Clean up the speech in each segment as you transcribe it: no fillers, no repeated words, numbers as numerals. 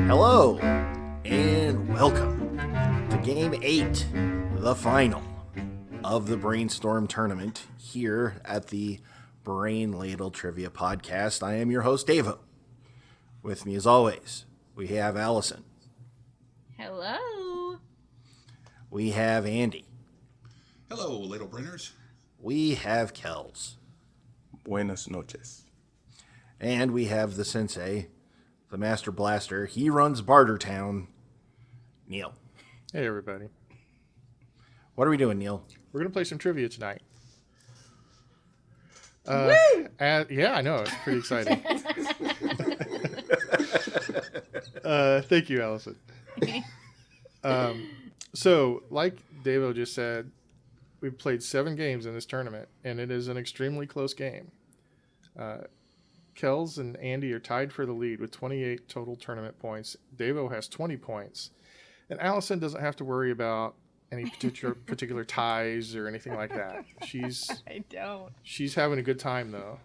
Hello, and welcome to Game 8, the final of the Brainstorm Tournament here at the Brain Ladle Trivia Podcast. I am your host, Davo. With me, as always, we have Allison. Hello. We have Andy. Hello, Ladle Brainers. We have Kells. Buenas noches. And we have the Sensei, the Master Blaster. He runs Bartertown, Neil. Hey, everybody. What are we doing, Neil? We're going to play some trivia tonight. Woo! Yeah, I know. It's pretty exciting. Thank you, Allison. So, like Davo just said, we've played 7 games in this tournament, and it is an extremely close game. Kells and Andy are tied for the lead with 28 total tournament points. Davo has 20 points. And Allison doesn't have to worry about any particular ties or anything like that. I don't. She's having a good time, though.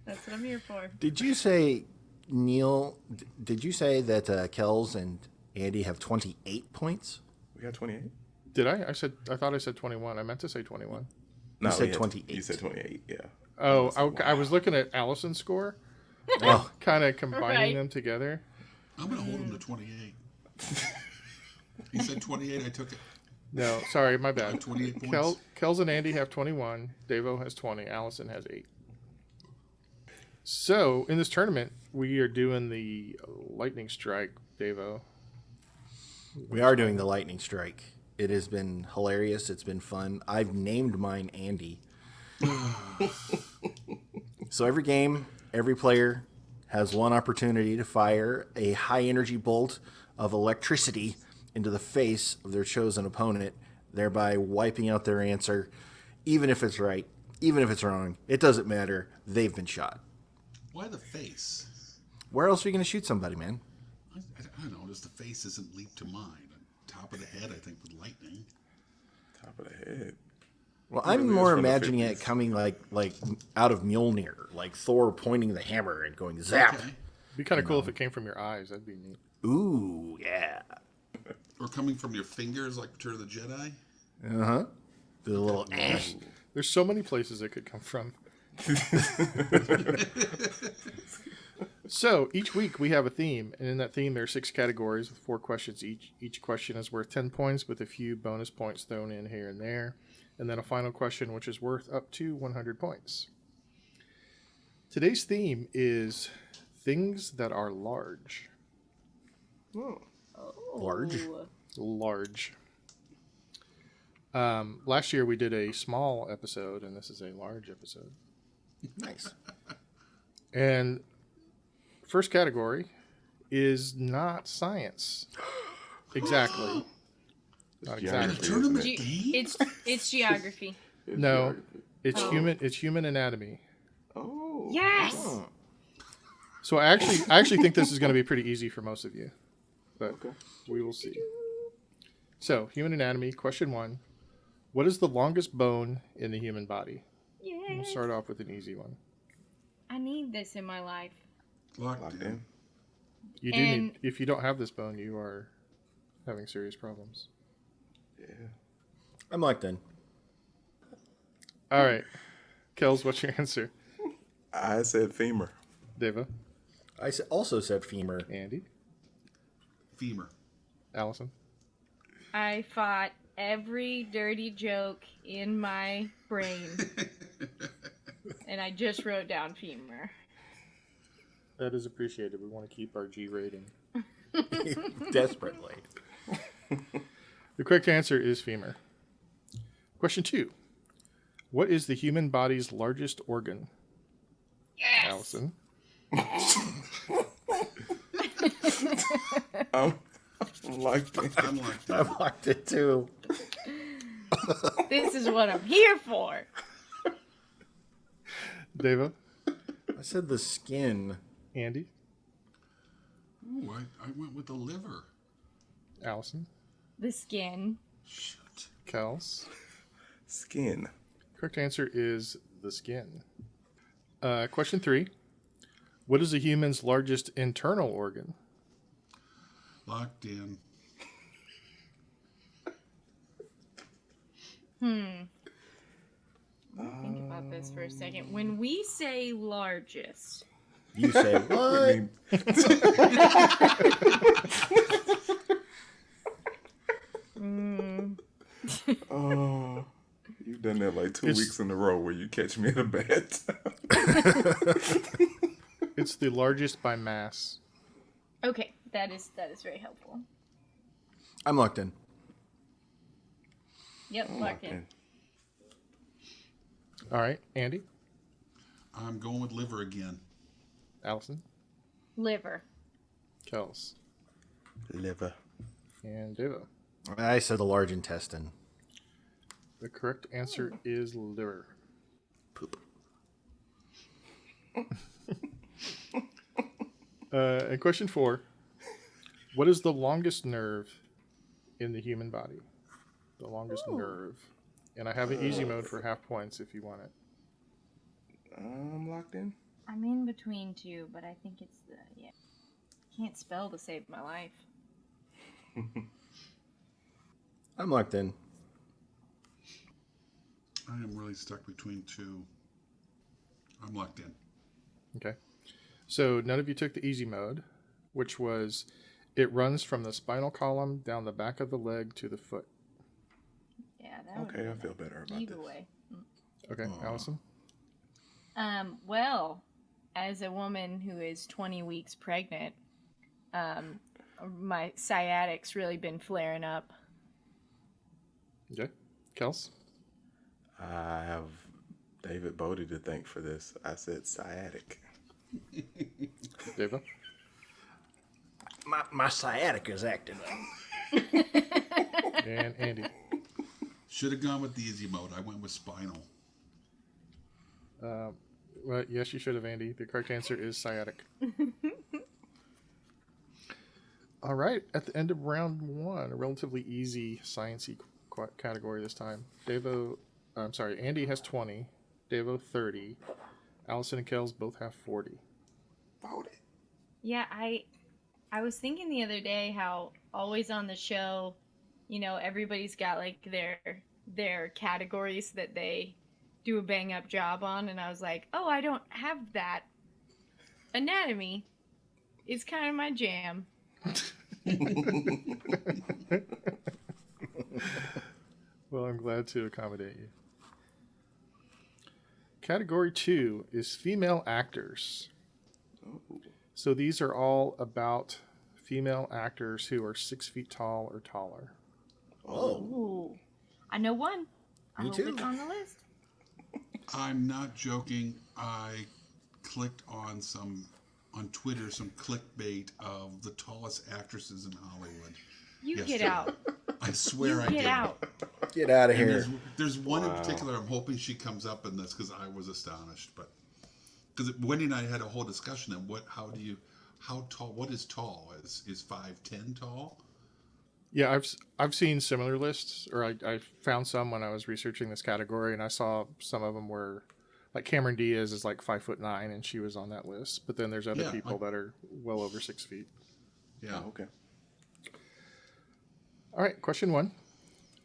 That's what I'm here for. Did you say, Neil, did you say that Kells and Andy have 28 points? We got 28? Did I? I thought I said 21. I meant to say 21. You said 28. You said 28, yeah. Oh, I was looking at Allison's score. Oh, Kind of combining Right. them together. I'm going to hold him to 28. He said 28, I took it. No, sorry, my bad. 28 points. Kells and Andy have 21. Davo has 20. Allison has 8. So, in this tournament, we are doing the lightning strike, Davo. we are doing the lightning strike. It has been hilarious. It's been fun. I've named mine Andy. So every game, every player has one opportunity to fire a high-energy bolt of electricity into the face of their chosen opponent, thereby wiping out their answer. Even if it's right, even if it's wrong, it doesn't matter. They've been shot. Why the face? Where else are you going to shoot somebody, man? I don't know, just the face isn't leap to mind. Top of the head, I think, with lightning. Top of the head. Well, Really I'm is more from the imagining it 50s. coming like out of Mjolnir, like Thor pointing the hammer and going zap. Okay. It'd be kind of cool if it came from your eyes. That'd be neat. Ooh, yeah. Or coming from your fingers, like Return of the Jedi. Uh-huh. The little ash. There's so many places it could come from. So, each week we have a theme, and in that theme there are 6 categories with 4 questions each. Each question is worth 10 points with a few bonus points thrown in here and there. And then a final question which is worth up to 100 points. Today's theme is things that are large. Large. Large. Last year we did a small episode, and this is a large episode. Nice. And first category is not science. Exactly. Not Geography, exactly. Tournament isn't it? game? It's geography. No, it's Oh. human anatomy. Oh. Yes. Oh. So I actually think this is going to be pretty easy for most of you, but Okay. we will see. So human anatomy. Question 1: what is the longest bone in the human body? We'll Yes. start off with an easy one. I need this in my life. Locked Locked in. in. You do And- need. If you don't have this bone, you are having serious problems. Yeah. I'm locked in. All right, Kells, what's your answer? I said femur. Deva, I also said femur. Andy, Femur. Allison. I fought every dirty joke in my brain, and I just wrote down femur. That is appreciated. We want to keep our G rating. Desperately. The correct answer is femur. Question 2. What is the human body's largest organ? Yes. Allison. I'm locked in. I'm locked in. I'm locked in too. This is what I'm here for. Deva. I said the skin. Andy. Ooh, I went with the liver. Allison. The skin. Shoot. Kels. Skin. Correct answer is the skin. Question 3. What is a human's largest internal organ? Locked in. Let me think about this for a second. When we say largest, You say I what? mean, oh, you've done that like 2 It's- weeks in a row where you catch me at a bad time. It's the largest by mass. okay, that is very helpful. I'm locked in. Yep, locked in. All right, Andy, I'm going with liver again. Allison, Liver. Kels, Liver. and Devo. I said the large intestine. The correct answer is liver. Poop. And question 4. What is the longest nerve in the human body? The longest nerve. And I have an easy mode for half points if you want it. I'm locked in. I'm in between two, but I think it's the Can't spell to save my life. I'm locked in. I am really stuck between two. I'm locked in. Okay. So none of you took the easy mode, which was it runs from the spinal column down the back of the leg to the foot. Yeah, that would Okay, I be feel better about either this. way. Okay, Allison? Well, as a woman who is 20 weeks pregnant, my sciatic's really been flaring up. Okay. Kels? I have David Bodie to thank for this. I said sciatic. Devo? My sciatica is acting up. And Andy? Should have gone with the easy mode. I went with spinal. Well, yes, you should have, Andy. The correct answer is sciatic. All right. At the end of round 1, a relatively easy sciencey category this time. Andy has 20. Devo 30. Allison and Kels both have 40. Bodie. Yeah, I was thinking the other day how always on the show, everybody's got like their categories that they do a bang up job on, and I was like, oh, I don't have that. Anatomy is kind of my jam. Well, I'm glad to accommodate you. Category 2 is female actors. So these are all about female actors who are 6 feet tall or taller. Oh, Ooh. I know one. I Me hope too. it's on the list. I'm not joking. I clicked on Twitter some clickbait of the tallest actresses in Hollywood. You Yes, get sir. out. I swear You I get did. out. get out of And here. there's one in particular I'm hoping she comes up in this because I was astonished. But because Wendy and I had a whole discussion of how tall, what is tall? Is 5'10" tall? Yeah, I've seen similar lists, or I found some when I was researching this category, and I saw some of them were like Cameron Diaz is like 5'9", and she was on that list. But then there's other Yeah, people that are well over 6 feet. Yeah. Okay. All right, question 1.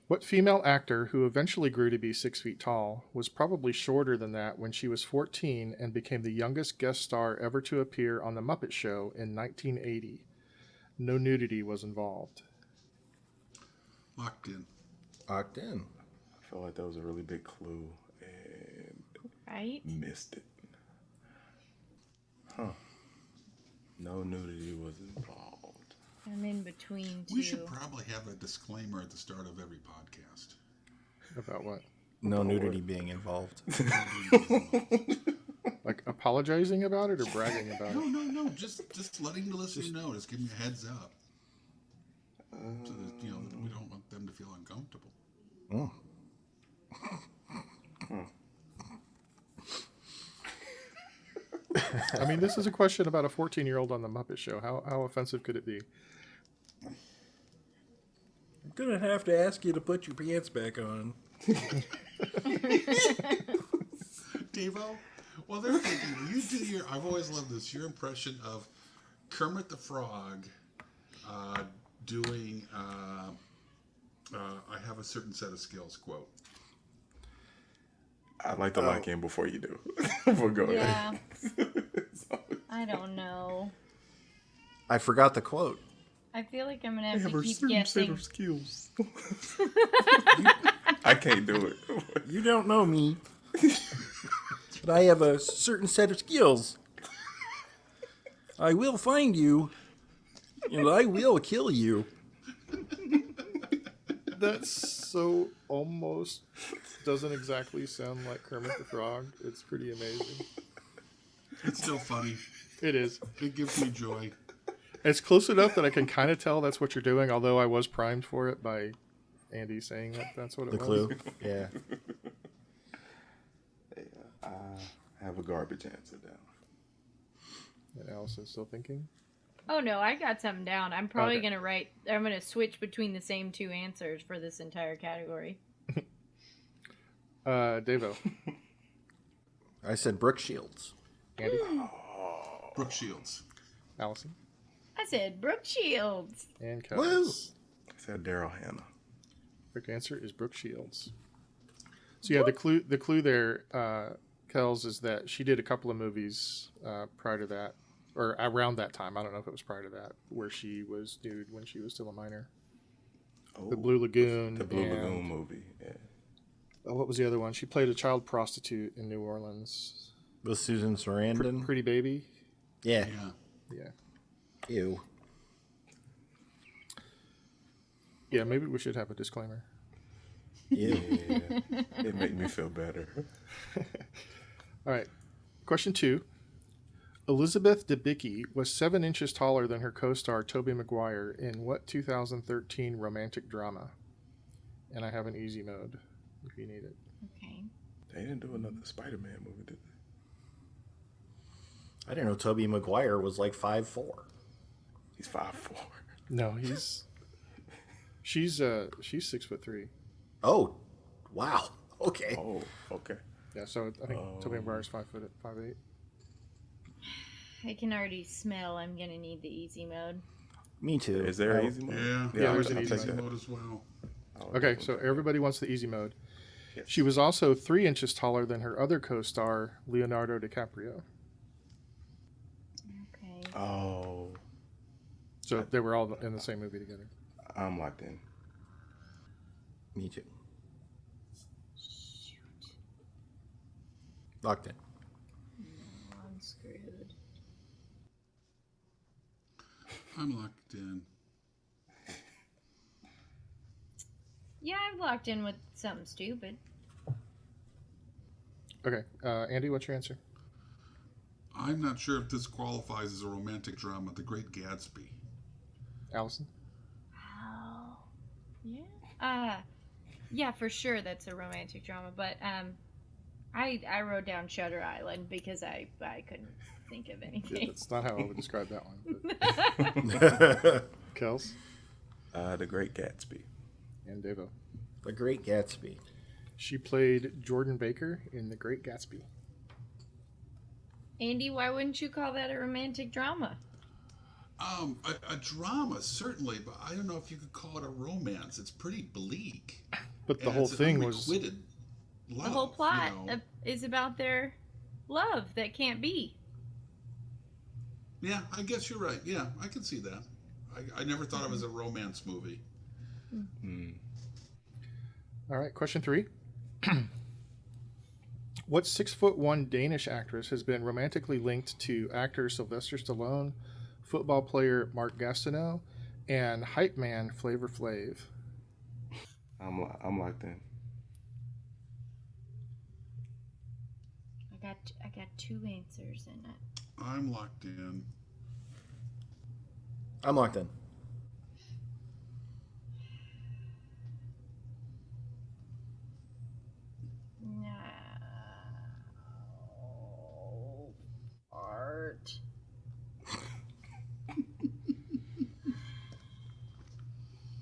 What female actor who eventually grew to be 6 feet tall was probably shorter than that when she was 14 and became the youngest guest star ever to appear on The Muppet Show in 1980? No nudity was involved. Locked in. Locked in. I feel like that was a really big clue and Right? missed it. Huh. No nudity was involved. I'm in between two. We should probably have a disclaimer at the start of every podcast. About what? No nudity being involved. Like apologizing about it or bragging about it? No. Just letting the listener know. Just giving a heads up. So that, we don't want them to feel uncomfortable. Oh. I mean, this is a question about a 14-year-old on The Muppet Show. How offensive could it be? I'm gonna have to ask you to put your pants back on. Devo, Well, they're thinking you do your. I've always loved this. Your impression of Kermit the Frog doing. I have a certain set of skills. Quote. I'd like to lock in before you do. We'll go ahead. Yeah. I don't know. I forgot the quote. I feel like I'm gonna have I have to a keep certain set guessing. of skills. I can't do it. You don't know me, but I have a certain set of skills. I will find you, and I will kill you. That's so almost doesn't exactly sound like Kermit the Frog. It's pretty amazing. It's still funny. It is. It gives me joy. It's close enough that I can kind of tell that's what you're doing, although I was primed for it by Andy saying that that's what it The was. clue. Yeah. I have a garbage answer down. And Allison's still thinking. Oh no, I got something down. I'm probably Okay. I'm gonna switch between the same two answers for this entire category. Devo. I said Brooke Shields. Andy. Brooke Shields. Allison. I said Brooke Shields. And Woo! Kels. I said Daryl Hannah. Correct answer is Brooke Shields. So yeah, the clue there, Kels, is that she did a couple of movies prior to that, or around that time. I don't know if it was prior to that, where she was nude when she was still a minor. Oh, The Blue Lagoon. The Blue and- Lagoon movie. Yeah. Oh, what was the other one? She played a child prostitute in New Orleans. With Susan Sarandon. Pretty Baby. Yeah. Yeah. Yeah. Ew. Yeah, maybe we should have a disclaimer. Ew. Yeah. It made me feel better. All right. Question 2. Elizabeth Debicki was 7 inches taller than her co-star Tobey Maguire in what 2013 romantic drama? And I have an easy mode if you need it. Okay. They didn't do another Spider-Man movie, did they? I didn't know Tobey Maguire was like 5'4". He's 5'4". No, she's 6'3". Oh, wow. Okay. Oh, okay. Yeah, so I think Tobey Maguire's 5'8". I can already smell I'm gonna need the easy mode. Me too. Is there an easy mode? Yeah. there's an I'll easy take mode. that mode as well. Okay, so everybody wants the easy mode. Yes. She was also 3 inches taller than her other co-star Leonardo DiCaprio. Okay. Oh, So they were all in the same movie together. I'm locked in. Me too. Locked in. I'm screwed. I'm locked in. Yeah, I've locked in with something stupid. Okay, Andy, what's your answer? I'm not sure if this qualifies as a romantic drama. The Great Gatsby. Allison? Oh. Yeah. Yeah, for sure that's a romantic drama, but I wrote down Shutter Island because I couldn't think of Yeah, anything. that's not how I would describe that one. But Kels The Great Gatsby. and Devo. The Great Gatsby. She played Jordan Baker in The Great Gatsby. Andy, why wouldn't you call that a romantic drama? A drama certainly, but I don't know if you could call it a romance. It's pretty bleak. But the And whole it's an thing was unrequited love, The whole plot you know. is about their love that can't be. Yeah, I guess you're right. Yeah, I can see that. I never thought of it as a romance movie. all right. Question 3. What 6'1" Danish actress has been romantically linked to actor Sylvester Stallone, football player Mark Gastineau, and hype man Flavor Flav? I'm locked in. I got 2 answers in it. I'm locked in. I'm locked in. No. Art.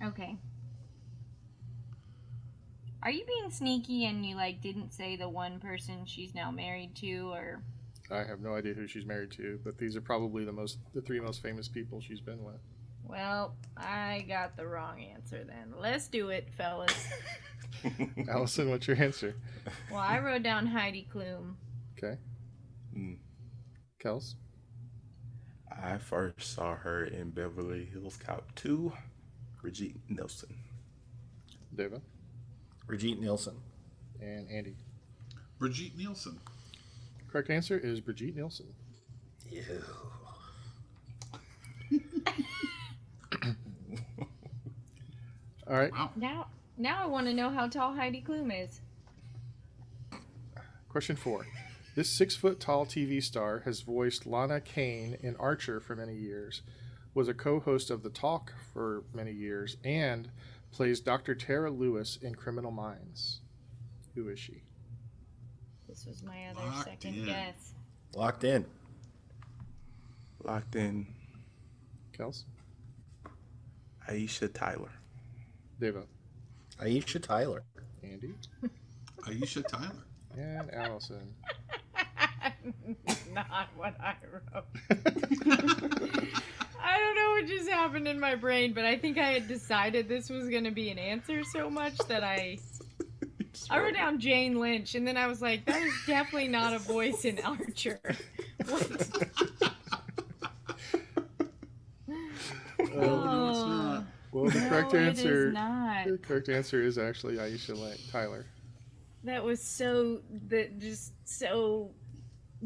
Okay. Are you being sneaky and you like didn't say the one person she's now married to, or? I have no idea who she's married to, but these are probably the three most famous people she's been with. Well, I got the wrong answer then. Let's do it, fellas. Allison, what's your answer? Well, I wrote down Heidi Klum. Okay. Kels? I first saw her in Beverly Hills Cop 2, Brigitte Nielsen. Deva? Brigitte Nielsen. And Andy. Brigitte Nielsen. Correct answer is Brigitte Nielsen. Ew. All right. Wow. Now I want to know how tall Heidi Klum is. Question 4. This 6-foot-tall TV star has voiced Lana Kane in Archer for many years, was a co-host of The Talk for many years, and plays Dr. Tara Lewis in Criminal Minds. Who is she? This was my other Locked second in. guess. Locked in. Locked in. Kels? Aisha Tyler. Deva? Aisha Tyler. Andy? Aisha Tyler. And Allison. Not what I wrote. I don't know what just happened in my brain, but I think I had decided this was going to be an answer so much that I wrote down Jane Lynch, and then I was like, that is definitely not a voice in Archer. What? No, it's not. Well, the correct No, answer. it is not. The correct answer is actually Aisha Tyler. That was just so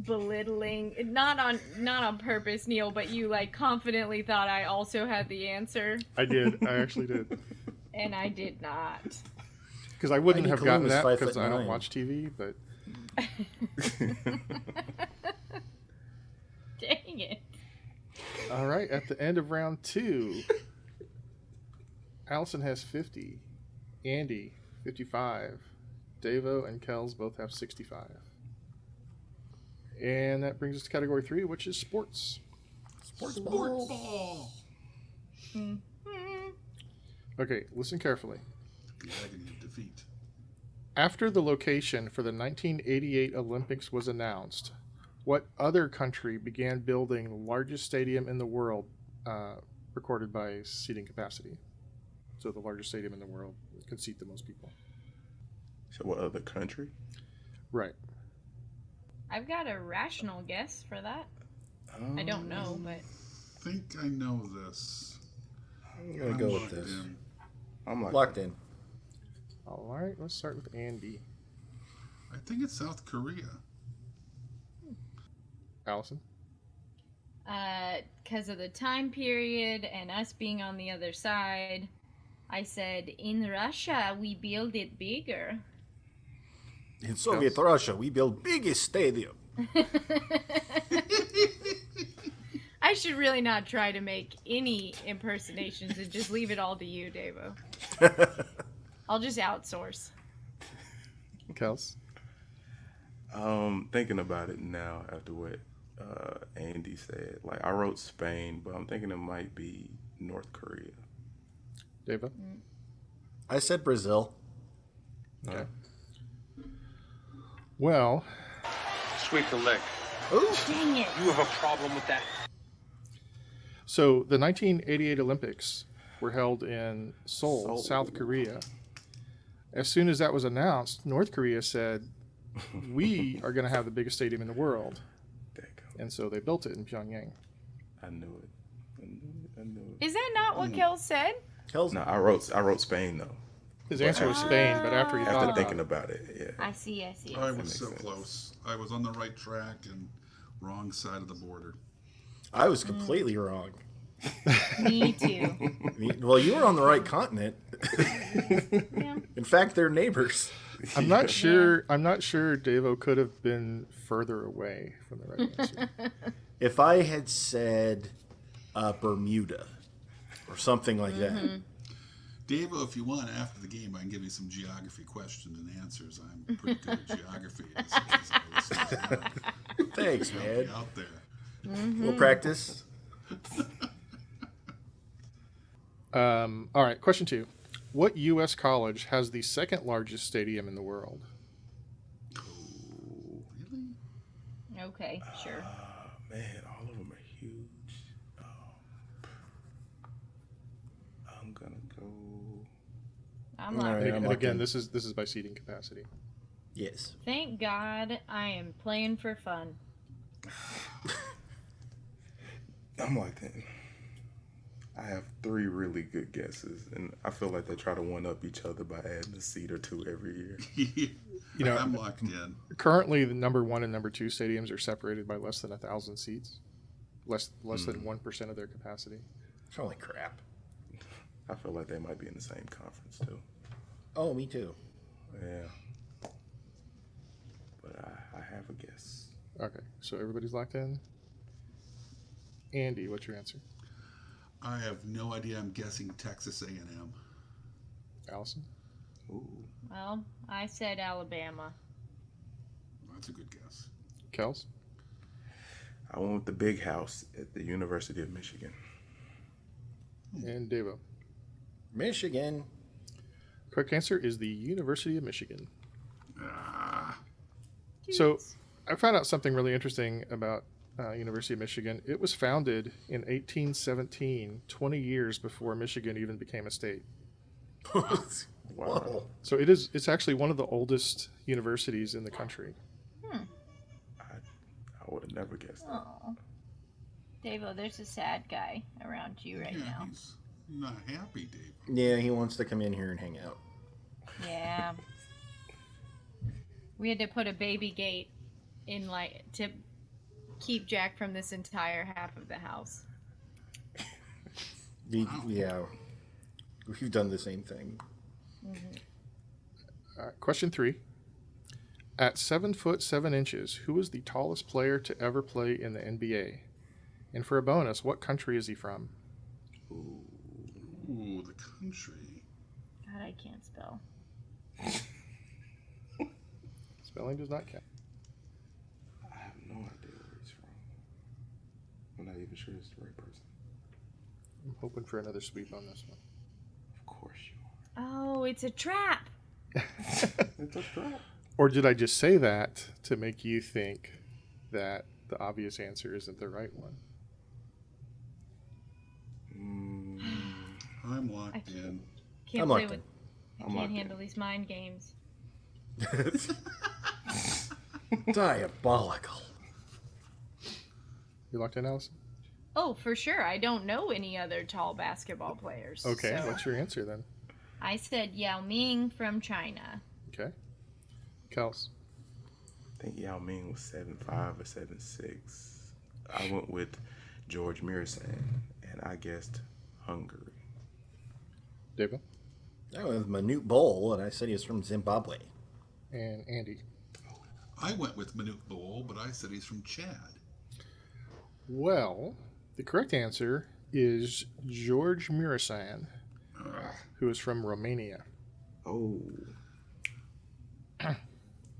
belittling. Not on purpose, Neil, but you like confidently thought I also had the answer, I did. I actually did. and I did not. Because I wouldn't Heidi have Klum gotten is that 5'9". because I don't watch TV, but Dang it. all right. At the end of round 2, Allison has 50, Andy 55, Davo and Kels both have 65. And that brings us to category 3, which is sports. Sports Sports ball. ball. Okay, listen carefully. The agony of defeat. After the location for the 1988 Olympics was announced, what other country began building the largest stadium in the world, recorded by seating capacity? So the largest stadium in the world can seat the most people. So what other country? Right. I've got a rational guess for that. I don't know, but I think I know this. I'm going to go with locked this. in. I'm like, Locked in. All right, let's start with Andy. I think it's South Korea. Allison? because of the time period and us being on the other side, I said, in Russia, we build it bigger. In Soviet Russia, we build biggest stadium. I should really not try to make any impersonations and just leave it all to you, Davo. I'll just outsource. Kels? Thinking about it now after what Andy said, like I wrote Spain, but I'm thinking it might be North Korea. Dava? I said Brazil. Okay. Well, Sweep the leg. Dang it. You have a problem with that? so the 1988 Olympics were held in Seoul, Seoul. South Korea. As soon as that was announced, North Korea said, we are going to have the biggest stadium in the world. And so they built it in Pyongyang. I knew it. I knew it. Is that not what Kel said? Kel's No, I wrote Spain though. His answer was Spain, but after he thought After about thinking it. about it, yeah. I see. I was makes so sense. close. I was on the right track and wrong side of the border. I was completely wrong. Me too. Well, you were on the right continent. Yeah. In fact, they're neighbors. I'm not sure. I'm not sure Davo could have been further away from the right answer. If I had said Bermuda or something like that, Dave, if you want, after the game, I can give you some geography questions and answers. I'm pretty good at geography. As I listen to that. thanks, Help man. me out there. We'll practice. All right, question 2. What U.S. college has the second largest stadium in the world? Oh, really? Okay, sure. Man, all of them are huge. I'm gonna go. I'm All like, right. I'm And locked again, in. this is by seating capacity. Yes. thank God I am playing for fun. I'm locked in. I have 3 really good guesses, and I feel like they try to one up each other by adding a seat or 2 every year. You know, I'm locked in. currently the number 1 and number 2 stadiums are separated by less than 1,000 seats, less than 1% of their capacity. Holy crap. I feel like they might be in the same conference too. Oh, me too. Yeah. But I have a guess. Okay, so everybody's locked in. Andy, what's your answer? I have no idea. I'm guessing Texas A&M. Allison? Ooh. Well, I said Alabama. That's a good guess. Kels? I went with the big house at the University of Michigan. And Devo? Michigan. Correct answer is the University of Michigan. Ah, So I found out something really interesting about University of Michigan. It was founded in 1817, 20 years before Michigan even became a state. Whoa. So it's actually one of the oldest universities in the country. I would have never guessed that. Oh, Davo, there's a sad guy around you right yeah, now. he's not happy, Dave. Yeah, he wants to come in here and hang out. Yeah. We had to put a baby gate in, like, to keep Jack from this entire half of the house. Yeah. We've done the same thing. Question 3. At 7 foot 7 inches, who is the tallest player to ever play in the NBA? And for a bonus, what country is he from? Ooh, the country. God, I can't spell. Spelling does not count. I have no idea where he's from. I'm not even sure it's the right person. I'm hoping for another sweep on this one. Of course you Oh, it's a trap. are. It's a trap. Or did I just say that to make you think that the obvious answer isn't the right one? I'm locked in. Can't I'm play locked with. in. I can't handle these mind games. Diabolical. You locked in, Allison? Oh, for sure. I don't know any other tall basketball players. Okay, so what's your answer then? I said Yao Ming from China. Okay. Kels? I think Yao Ming was 7'5" or 7'6". I went with George Mirasan, and I guessed Hungary. David? I went with Manute Bol, and I said he was from Zimbabwe. And Andy? I went with Manute Bol, but I said he's from Chad. Well, the correct answer is George Mirasan, who is from Romania. Oh.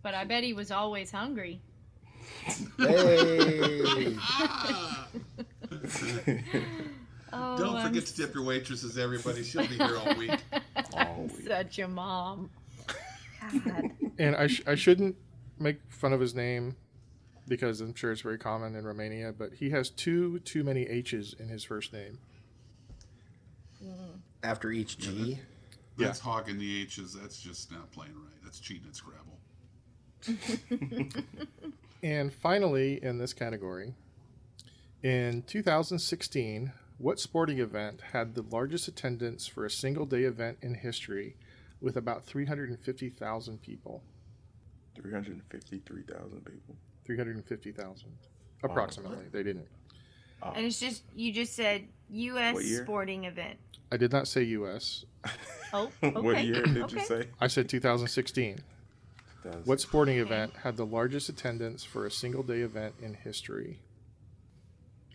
But I bet he was always hungry. Hey! Oh, Don't I'm forget to tip your waitresses, everybody. She'll be here all week. I'm such a mom. God. And I shouldn't make fun of his name because I'm sure it's very common in Romania, but he has too many H's in his first name. After each G. That's hogging the H's. That's just not playing right. That's cheating at Scrabble. And finally, in this category, in 2016, what sporting event had the largest attendance for a single day event in history with about 350,000 people? 353,000 people. 350,000. Approximately. They didn't. And it's just, you just said U.S. What year? sporting event. I did not say U.S. Oh, okay. What year did okay. you say? I said 2016. 2000. What sporting event had the largest attendance for a single day event in history?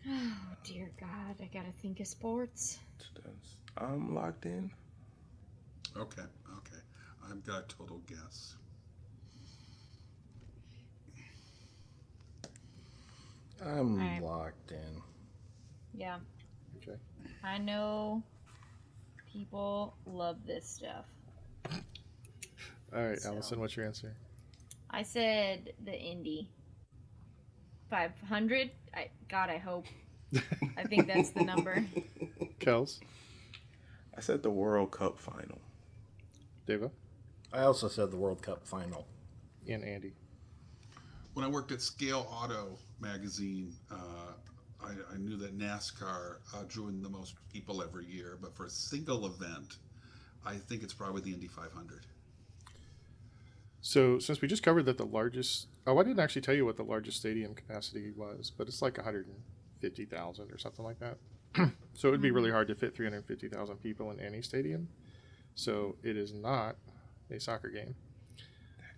Oh, dear God. I gotta think of sports. I'm locked in. Okay. I've got a total guess. I'm Alright. locked in. Yeah. Okay. I know People love this stuff. All right, So- Allison, what's your answer? I said the Indy 500. I hope. I think that's the number. Kels, I said the World Cup final. Deva, I also said the World Cup final. and Andy. When I worked at Scale Auto magazine, I knew that NASCAR drew in the most people every year, but for a single event, I think it's probably the Indy 500. So since we just covered that the largest, I didn't actually tell you what the largest stadium capacity was, but it's like 150,000 or something like that. So it would be really hard to fit 350,000 people in any stadium. So it is not a soccer game.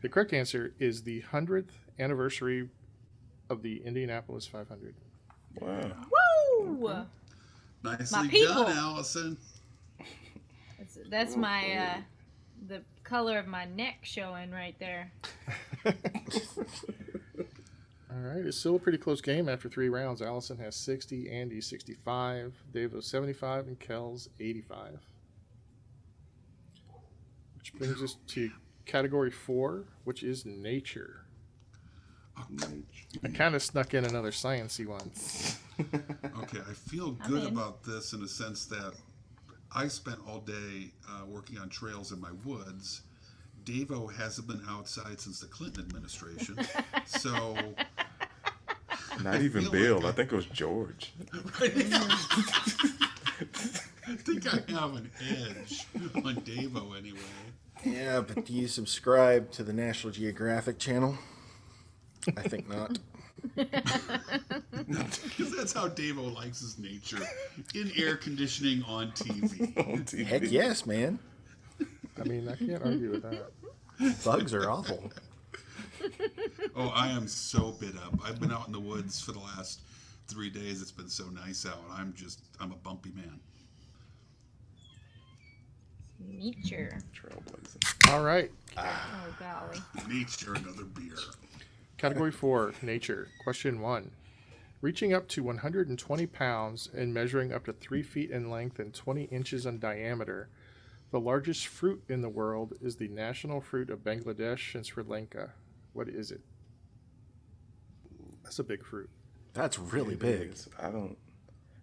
The correct answer is the 100th anniversary of the Indianapolis 500. Wow. Woo! Nicely people. done, Allison. That's my the color of my neck showing right there. All right, it's still a pretty close game after 3 rounds. Allison has 60, Andy 65, Davo 75, and Kells 85. Which brings us to category 4, which is nature. I kind of snuck in another sciencey one. Okay, I feel I'm good in. about this in the sense that I spent all day working on trails in my woods. Davo hasn't been outside since the Clinton administration, so Not even feel Bill. like I think it was George. I think I have an edge on Davo anyway. Yeah, but do you subscribe to the National Geographic channel? I think not. Because that's how Davo likes his nature. In air conditioning on TV. On TV. Heck yes, man. I mean, I can't argue with that. Bugs are awful. Oh, I am so bit up. I've been out in the woods for the last 3 days. It's been so nice out. I'm a bumpy man. Nature. Trailblazing. All right, Oh golly. Nature, another beer. category 4, nature. Question 1. Reaching up to 120 pounds and measuring up to 3 feet in length and 20 inches in diameter, the largest fruit in the world is the national fruit of Bangladesh and Sri Lanka. What is it? That's a big fruit. That's really It big. is.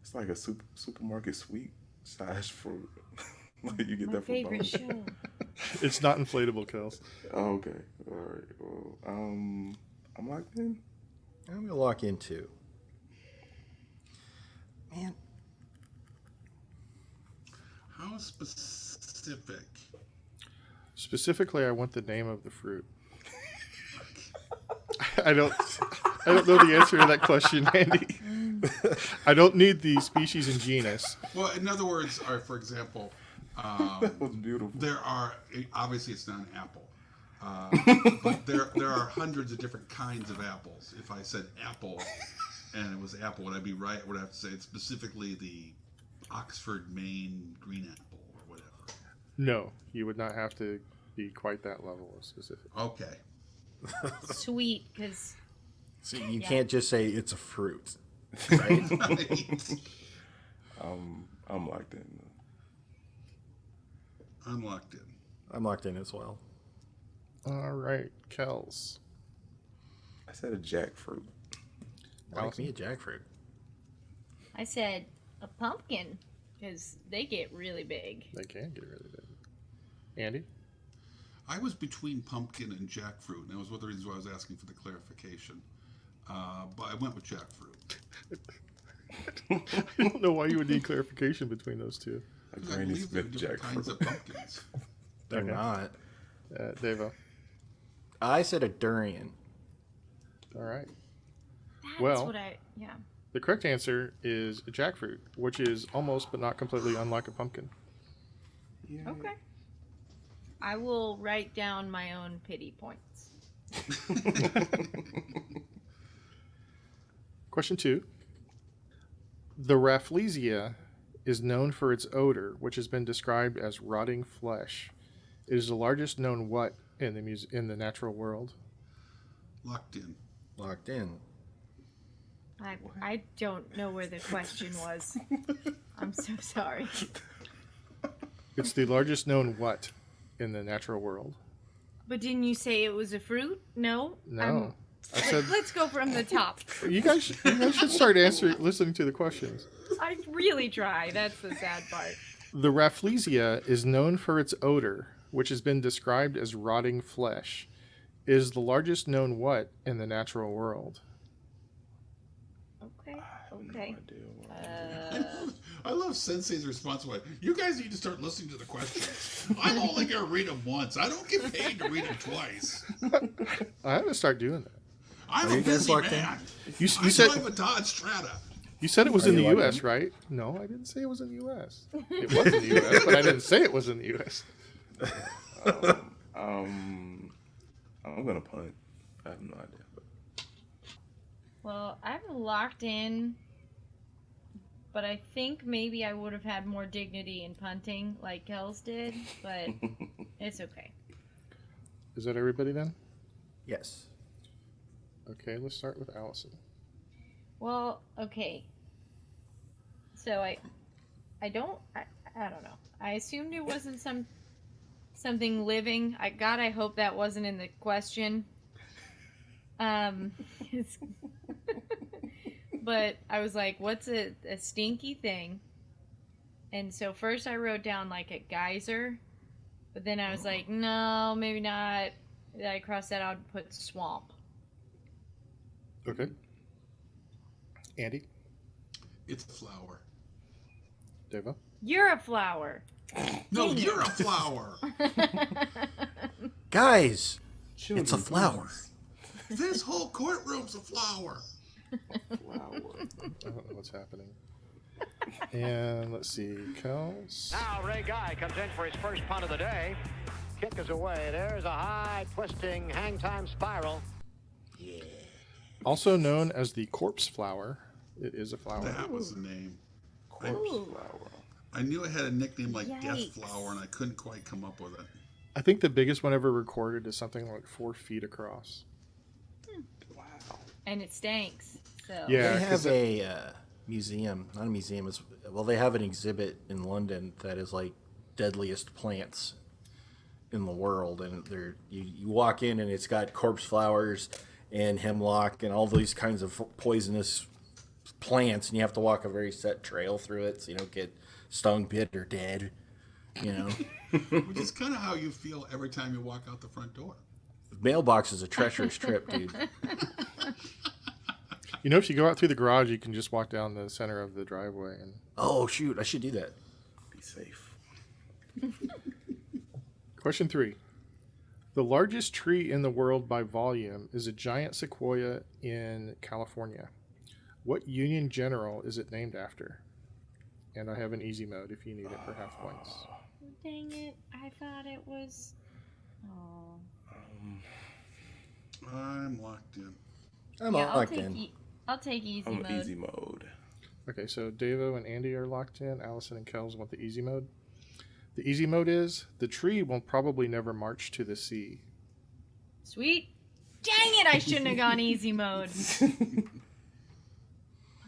It's like a supermarket sweet size fruit. Like you get My that for favorite both. show. It's not inflatable, Kels. Oh, okay. All right. Well, I'm locked in. I'm going to lock in 2. Man, How specific? Specifically, I want the name of the fruit. I don't know the answer to that question, Andy. I don't need the species and genus. Well, in other words, for example, That was beautiful. there are obviously it's not an apple, but there are hundreds of different kinds of apples. If I said apple and it was apple, would I be right? Would I have to say it's specifically the Oxford, Maine green apple or whatever? No, you would not have to be quite that level of specific. Okay. Sweet, because so you Yeah. can't just say it's a fruit, right? I'm locked in. I'm locked in. I'm locked in as well. All right, Kels. I said a jackfruit. Like me a jackfruit. I said a pumpkin, because they get really big. They can get really big. Andy? I was between pumpkin and jackfruit, and that was one of the reasons why I was asking for the clarification. But I went with jackfruit. I don't know why you would need clarification between those two. A Because I Granny believe there are Smith different kinds jackfruit. of pumpkins. They're Okay. not. Devo. I said a durian. All right. That's Well- what yeah. The correct answer is a jackfruit, which is almost but not completely unlike a pumpkin. Yeah. Okay. I will write down my own pity points. Question 2. The Rafflesia is known for its odor, which has been described as rotting flesh. It is the largest known what in the natural world? Locked in. Locked in. I don't know where the question was. I'm so sorry. It's the largest known what in the natural world? But didn't you say it was a fruit? No. No. I said Let's go from the top. you guys should start listening to the questions. I really try. That's the sad part. The Rafflesia is known for its odor, which has been described as rotting flesh. Is the largest known what in the natural world? Okay. No Okay. idea. I love Sensei's response. You guys need to start listening to the questions. I'm only going to read them once. I don't get paid to read them twice. I have to start doing that. I'm Are a you guys busy locked in? man. You I said drive a Dodge Strata. you said it was Are in the you logged U.S., in? right? No, I didn't say it was in the U.S. It was in the U.S., but I didn't say it was in the U.S. I'm gonna punt. I have no idea. Well, I'm locked in, but I think maybe I would have had more dignity in punting like Kels did, but it's okay. Is that everybody then? Yes. Okay, let's start with Allison. Well, okay. So I don't know. I assumed it wasn't something living. I hope that wasn't in the question. But I was like, what's a stinky thing? And so first I wrote down like a geyser, but then I was like, no, maybe not. Then I crossed that out and put swamp. Okay. Andy, It's a flower. Deva, You're a flower. No, Dang it. you're a flower. Guys, it's a Children, flower. This whole courtroom's a flower. Flower. I don't know what's happening. And let's see, Kels. Now Ray Guy comes in for his first punt of the day. Kick is away. There's a high, twisting, hang time spiral. Also known as the corpse flower, it is a flower. That was the name. Corpse Ooh. flower. I knew it had a nickname like Death Yikes. Flower, and I couldn't quite come up with it. I think the biggest one ever recorded is something like 4 feet across. Wow. And it stinks. So Yeah. They 'cause have a museum, not a museum, they have an exhibit in London that is like deadliest plants in the world. And you walk in and it's got corpse flowers and hemlock and all these kinds of poisonous plants. And you have to walk a very set trail through it so you don't get stung, bit, or dead, you know. Which is kind of how you feel every time you walk out the front door. The mailbox is a treacherous trip, dude. You know, if you go out through the garage, you can just walk down the center of the driveway. And Oh, shoot, I should do that. Be safe. Question 3. The largest tree in the world by volume is a giant sequoia in California. What Union General is it named after? And I have an easy mode if you need it for half points. dang it! I thought it was. Oh. I'm locked in. I'm Yeah, locked in. I'll take easy I'm mode. easy mode. Okay, so Davo and Andy are locked in. Allison and Kels want the easy mode. The easy mode is the tree will probably never march to the sea. Sweet. Dang it! I shouldn't have gone easy mode.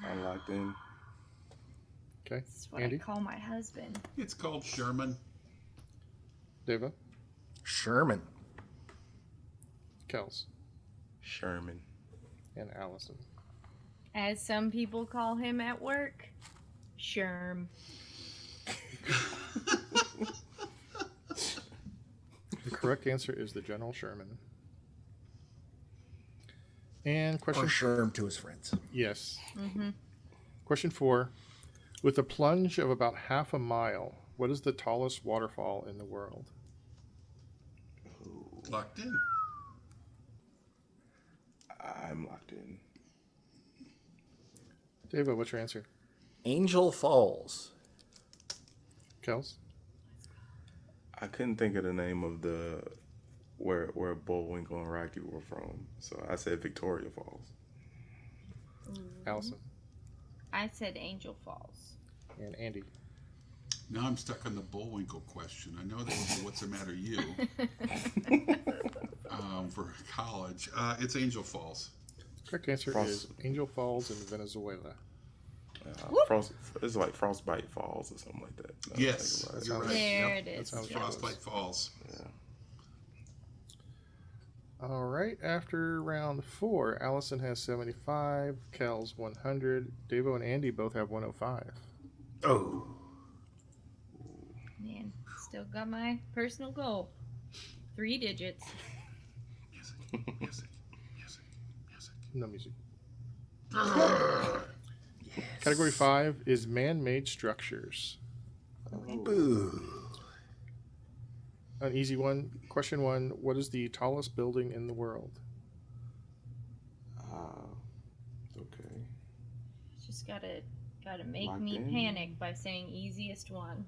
I'm locked in. Okay, That's what Andy, I call my husband. It's called Sherman. Davo, Sherman. Kels, Sherman. and Allison. As some people call him at work, Sherm. The correct answer is the General Sherman. And question Or Sherm to his friends. yes. Mm-hmm. Question 4. With a plunge of about half a mile, what is the tallest waterfall in the world? Locked in. I'm locked in. Davo, what's your answer? Angel Falls. Kels? I couldn't think of the name of the where Bullwinkle and Rocky were from, so I said Victoria Falls. Allison? I said Angel Falls. And Andy? Now I'm stuck on the Bullwinkle question. I know that was What's the Matter You for college. It's Angel Falls. Correct answer False. is Angel Falls in Venezuela. Frost. It's like Frostbite Falls or something like that. No, Yes, I think you're about right. There Yep. it is. That sounds Yep. Frostbite Falls. Yeah. All right, after round 4, Allison has 75, Kel's 100, Davo and Andy both have 105. Oh. Man, still got my personal goal. 3 digits. Music, music, music, music. No music. Category 5 is man-made structures. Boo. An easy one. Question 1, what is the tallest building in the world? Okay. Just gotta make Locked me in. panic by saying easiest one.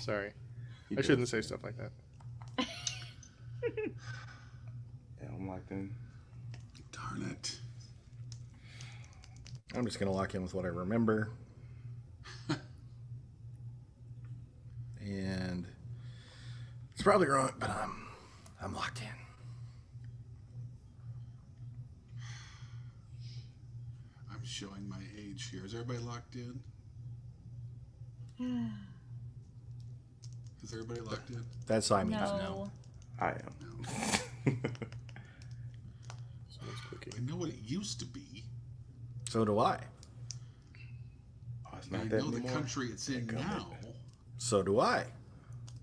Sorry. He I shouldn't does say that. stuff like that. Yeah, I'm locked in. Darn it. I'm just gonna lock in with what I remember. And it's probably wrong, but I'm locked in. I'm showing my age here. Is everybody locked in? Is everybody locked in? That's all I mean. No. No. I am. Someone's I clicking. know what it used to be. So do I. Oh, it's I not that know the anymore. country it's in now, So do I.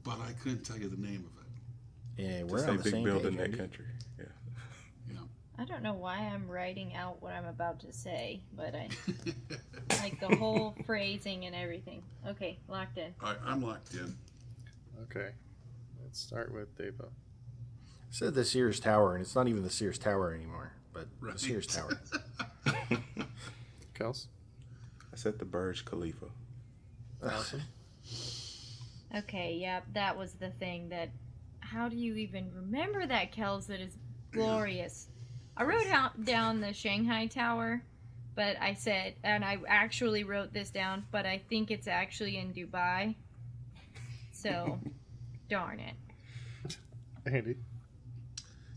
but I couldn't tell you the name of it. Yeah, Just we're say on the big same building page. that Andy. country. Yeah. Yeah. I don't know why I'm writing out what I'm about to say, but I like the whole phrasing and everything. Okay, locked in. All right, I'm locked in. Okay. Let's start with Davo. I said the Sears Tower, and it's not even the Sears Tower anymore, but Right. the Sears Tower. Kels? I said the Burj Khalifa. Allison? Okay, yeah, that was the thing that. How do you even remember that, Kels? That is glorious. I wrote down the Shanghai Tower, but I said, and I actually wrote this down, but I think it's actually in Dubai. So, darn it. Andy?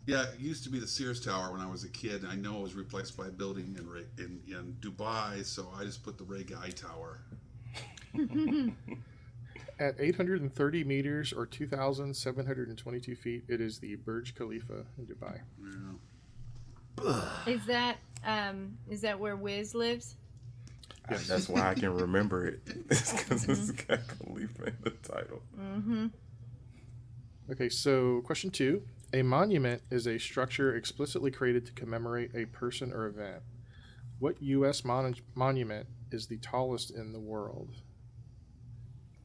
Yeah, it used to be the Sears Tower when I was a kid. I know it was replaced by a building in Dubai, so I just put the Ray Guy Tower. At 830 meters or 2,722 feet, it is the Burj Khalifa in Dubai. Yeah. Is that where Wiz lives? That's why I can remember it. It's because it's got Khalifa in the title. Mm-hmm. Okay, so question 2. A monument is a structure explicitly created to commemorate a person or event. What U.S. monument is the tallest in the world?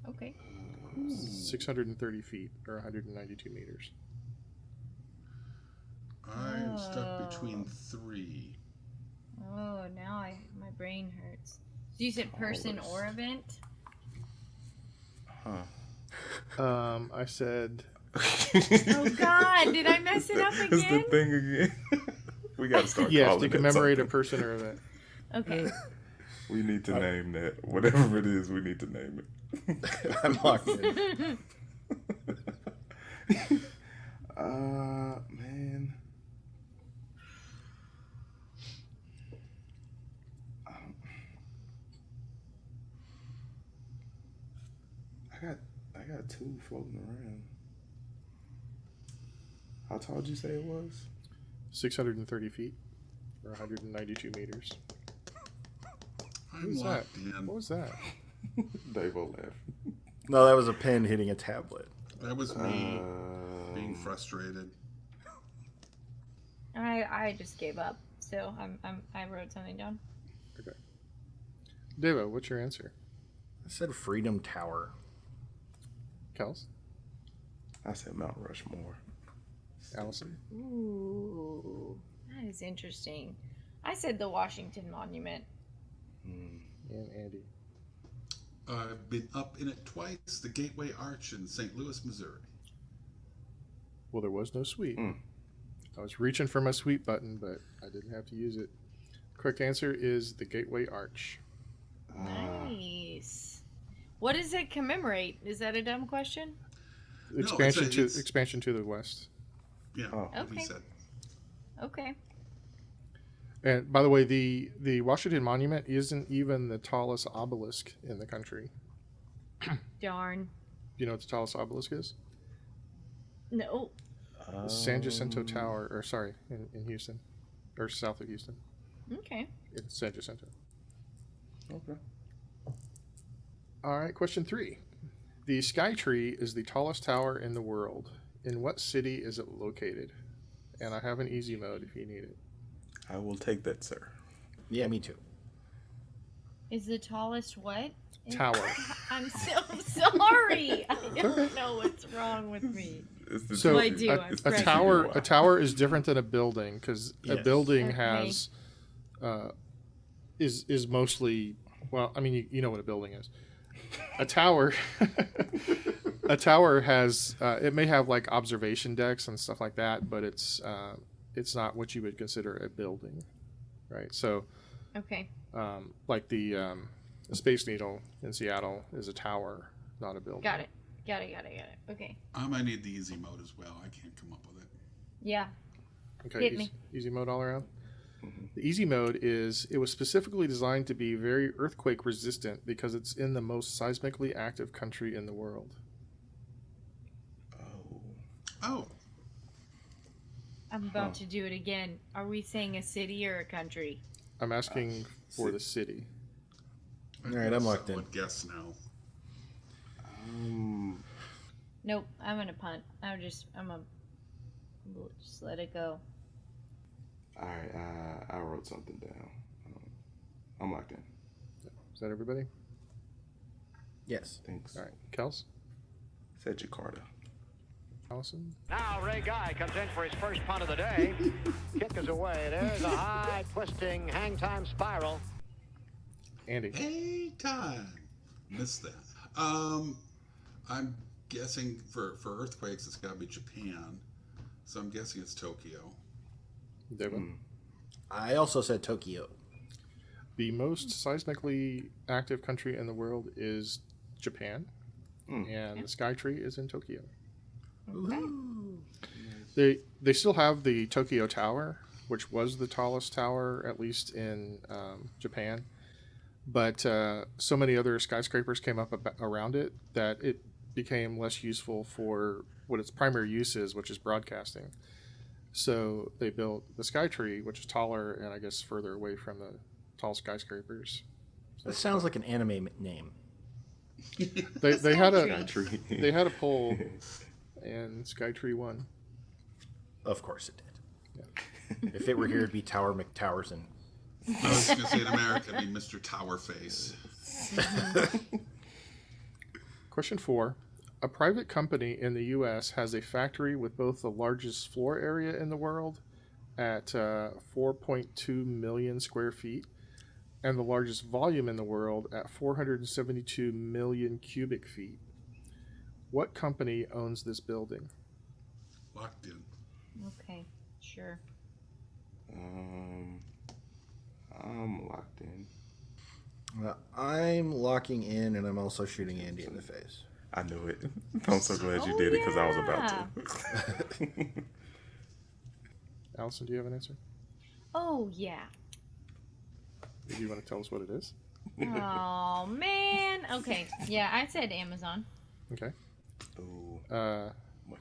Okay. 630 feet or 192 meters. I am stuck between 3. Oh, now my brain hurts. So you said person or event? Huh. I said Oh God, did I mess it up It's the again? thing again. We got to start yes, calling to it commemorate a something. person or event. Okay. We need to name that. Whatever it is, we need to name it. I'm locked in. Man. I got 2 floating around. How tall did you say it was? 630 feet or 192 meters. I'm was that? locked in. What was that? Dave will laugh. No, that was a pen hitting a tablet. That was me being frustrated. I just gave up. So I wrote something down. Okay. Devo, what's your answer? I said Freedom Tower. Kels? I said Mount Rushmore. Allison? Ooh, that is interesting. I said the Washington Monument. And Andy. I've been up in it twice, the Gateway Arch in St. Louis, Missouri. Well, there was no sweep. I was reaching for my sweep button, but I didn't have to use it. Correct answer is the Gateway Arch. Nice. What does it commemorate? Is that a dumb question? Expansion to the west. Yeah, Oh. what he Okay. said. Okay. And by the way, the Washington Monument isn't even the tallest obelisk in the country. Darn. Do you know what the tallest obelisk is? No. The San Jacinto Tower, or sorry, in Houston, or south of Houston. Okay. It's San Jacinto. Okay. All right, question 3. The Sky Tree is the tallest tower in the world. In what city is it located? And I have an easy mode if you need it. I will take that, sir. Yeah, me too. Is the tallest what? Tower. I'm so sorry. I don't know what's wrong with me. So Well, I do. I'm a pregnant. tower is different than a building because a Yes. building Okay. has is mostly, well, I mean, you know what a building is. A tower a tower has it may have like observation decks and stuff like that, but it's not what you would consider a building, right? So Okay. like the Space Needle in Seattle is a tower, not a building. Got it. Okay. I might need the easy mode as well. I can't come up with it. Yeah. Okay, Hit me. easy mode all around. The easy mode is it was specifically designed to be very earthquake resistant because it's in the most seismically active country in the world. Oh, I'm about to do it again. Are we saying a city or a country? I'm asking for the city. All right, I'm locked in. Would guess now. Nope. I'm gonna punt. We'll just let it go. All right, I wrote something down. I'm locked in. Is that everybody? Yes. Thanks. All right, Kels, Said Jakarta. Allison, Now Ray Guy comes in for his first punt of the day. Kick is away. There's a high twisting hang time spiral. Andy. Hey, time. Missed that. I'm guessing for earthquakes, it's got to be Japan. So I'm guessing it's Tokyo. Deva. I also said Tokyo. The most seismically active country in the world is Japan, and the Sky Tree is in Tokyo. They still have the Tokyo Tower, which was the tallest tower, at least in Japan. But so many other skyscrapers came up around it that it became less useful for what its primary use is, which is broadcasting. So they built the Sky Tree, which is taller and I guess further away from the tall skyscrapers. That sounds like an anime name. They had Sky a Tree. they had a poll, and Sky Tree won. Of course it did. If it were here, it'd be Tower McTowerson. I was going to say in America, it'd be Mr. Towerface. Question 4. A private company in the U.S. has a factory with both the largest floor area in the world at 4.2 million square feet and the largest volume in the world at 472 million cubic feet. What company owns this building? Locked in. Okay. Sure. I'm locked in. I'm locking in, and I'm also shooting Andy in the face. I knew it. I'm so glad you did it because I was about to. Allison, do you have an answer? Oh yeah. Do you want to tell us what it is? Oh man. Okay. Yeah, I said Amazon. Okay. Ooh.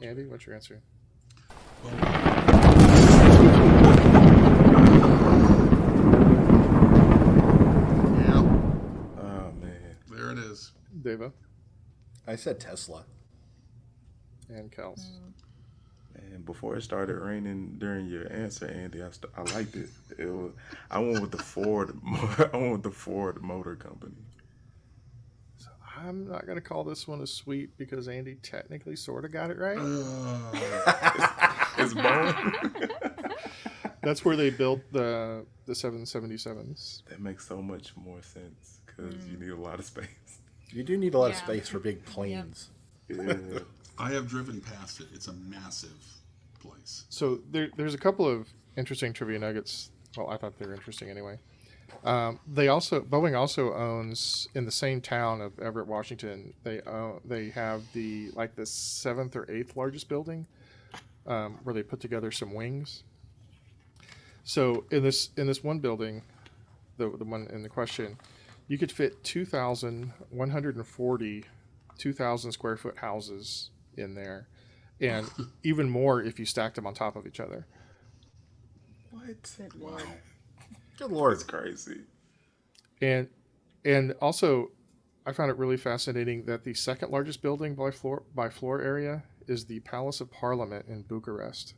Andy, what's your answer? Yeah, Oh man. there it is. Deva I said Tesla. and Kels. And before it started raining during your answer, Andy, I liked it. I went with the Ford. I went with the Ford Motor Company. So I'm not going to call this one a sweep because Andy technically sort of got it right. It's Boeing. That's where they built the 777s. That makes so much more sense because you need a lot of space. You do need a lot of Yeah. space for big planes. Yeah. I have driven past it. It's a massive place. So there's a couple of interesting trivia nuggets. Well, I thought they were interesting anyway. Boeing also owns in the same town of Everett, Washington. They have the 7th or 8th largest building where they put together some wings. So in this one building, the one in the question, you could fit 2,140 2,000 square foot houses in there, and even more if you stacked them on top of each other. What? Wow. Good Lord. That's crazy. And also, I found it really fascinating that the second largest building by floor area is the Palace of Parliament in Bucharest.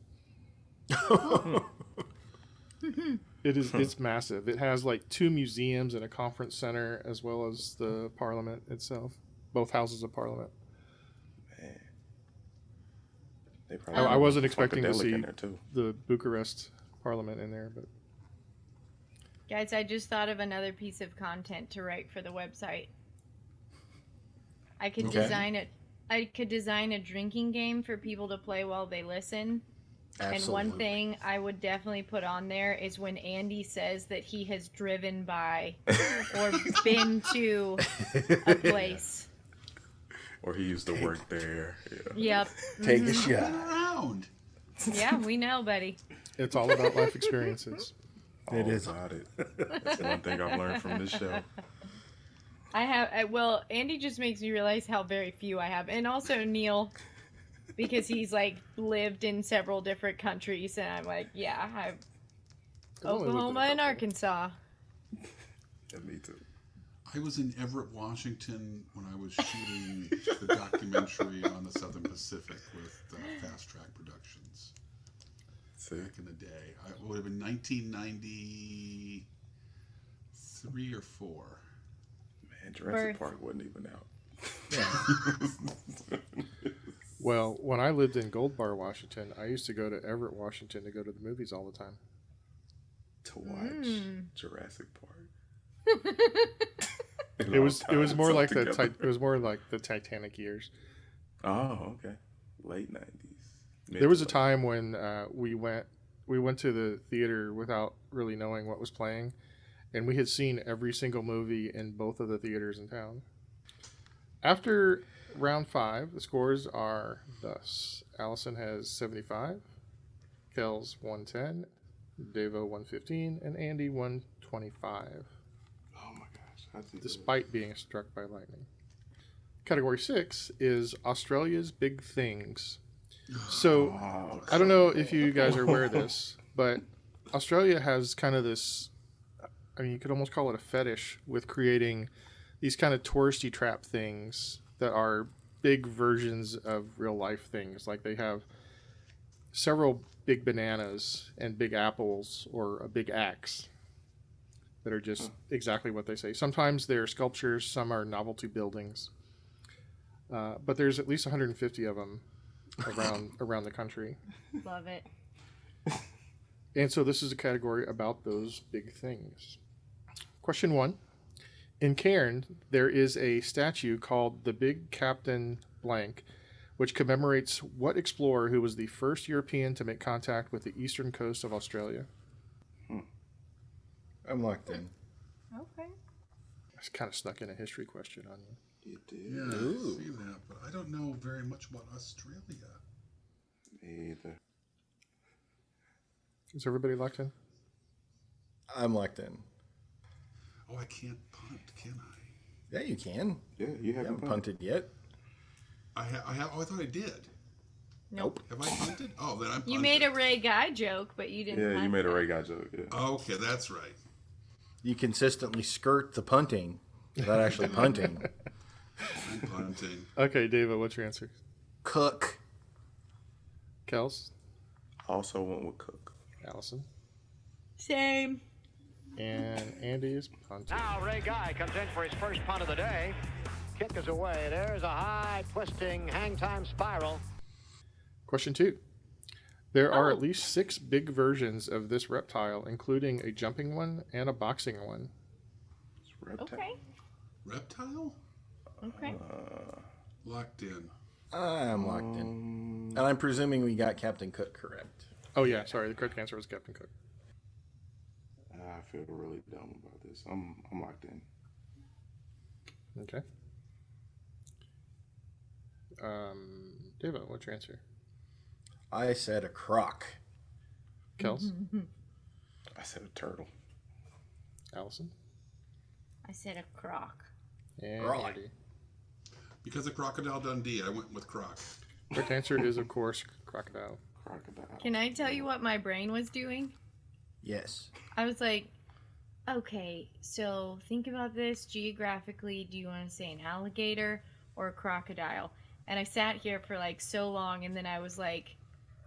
It's massive. It has like 2 museums and a conference center, as well as the Parliament itself, both houses of Parliament. Man. They I wasn't expecting to Funkadelic see in there too. the Bucharest Parliament in there, but Guys, I just thought of another piece of content to write for the website. I could Okay. design a drinking game for people to play while they listen. Absolutely. And one thing I would definitely put on there is when Andy says that he has driven by or been to a place. Or he used to work there. Yeah. Yep. Take a Been shot. around. Yeah, we know, buddy. it's all about life experiences. It All is. about it. That's one thing I've learned from this show. Well, Andy just makes me realize how very few I have. And also Neil, because he's like lived in several different countries. And I'm like, yeah, I've only lived in a Oklahoma and couple. Arkansas. Yeah, me too. I was in Everett, Washington when I was shooting the documentary on the Southern Pacific with Fast Track Productions See? back in the day. It would have been 1993 or 4. Man, Jurassic Birth. Park wasn't even out. Well, when I lived in Gold Bar, Washington, I used to go to Everett, Washington to go to the movies all the time. To watch Jurassic Park. It was more like the it was more like the Titanic years. Oh, okay. Late 90s. There was a time when we went to the theater without really knowing what was playing, and we had seen every single movie in both of the theaters in town. After round 5, the scores are thus: Allison has 75, Kels 110, Devo 115, and Andy 125. Oh my gosh. I think Despite being struck by lightning. Category 6 is Australia's Big Things. So, Oh, I don't know if you guys are aware of this, but Australia has kind of this, I mean, you could almost call it a fetish with creating these kind of touristy trap things that are big versions of real life things. Like they have several big bananas and big apples or a big axe that are just exactly what they say. Sometimes they're sculptures, some are novelty buildings. But there's at least 150 of them around the country. Love it. And so this is a category about those big things. Question 1. In Cairn, there is a statue called the Big Captain Blank, which commemorates what explorer who was the first European to make contact with the eastern coast of Australia? I'm locked in. Okay. I just kind of snuck in a history question on you. You did. Yeah, Ooh. I see that, but I don't know very much about Australia. Me either. Is everybody locked in? I'm locked in. Oh, I can't punt, can I? Yeah, you can. Yeah, you You haven't haven't punted. punted yet. I have. Oh, I thought I did. Nope. Have I punted? Oh, then I'm punted. You made a Ray Guy joke, but you didn't. Yeah, you punt made a it. Ray Guy joke. Yeah. Okay, that's right. You consistently skirt the punting without actually punting. I'm punting. Okay, David, what's your answer? Cook. Kels? Also went with Cook. Allison? Same. And Andy is punting. Now Ray Guy comes in for his first punt of the day. Kick is away. There's a high twisting hang time spiral. Question 2. There are Oh. at least 6 big versions of this reptile, including a jumping one and a boxing one. It's reptile. Okay. Reptile? Okay. Locked in. I'm locked in. And I'm presuming we got Captain Cook correct. Oh, yeah, sorry. The correct answer was Captain Cook. I feel really dumb about this. I'm locked in. Okay. David, what's your answer? I said a croc. Kels? I said a turtle. Allison? I said a croc. And Right. Andy. Because of Crocodile Dundee, I went with Croc. Correct answer is, of course, crocodile. Crocodile. Can I tell you what my brain was doing? Yes. I was like, okay, so think about this geographically. Do you want to say an alligator or a crocodile? And I sat here for like so long, and then I was like,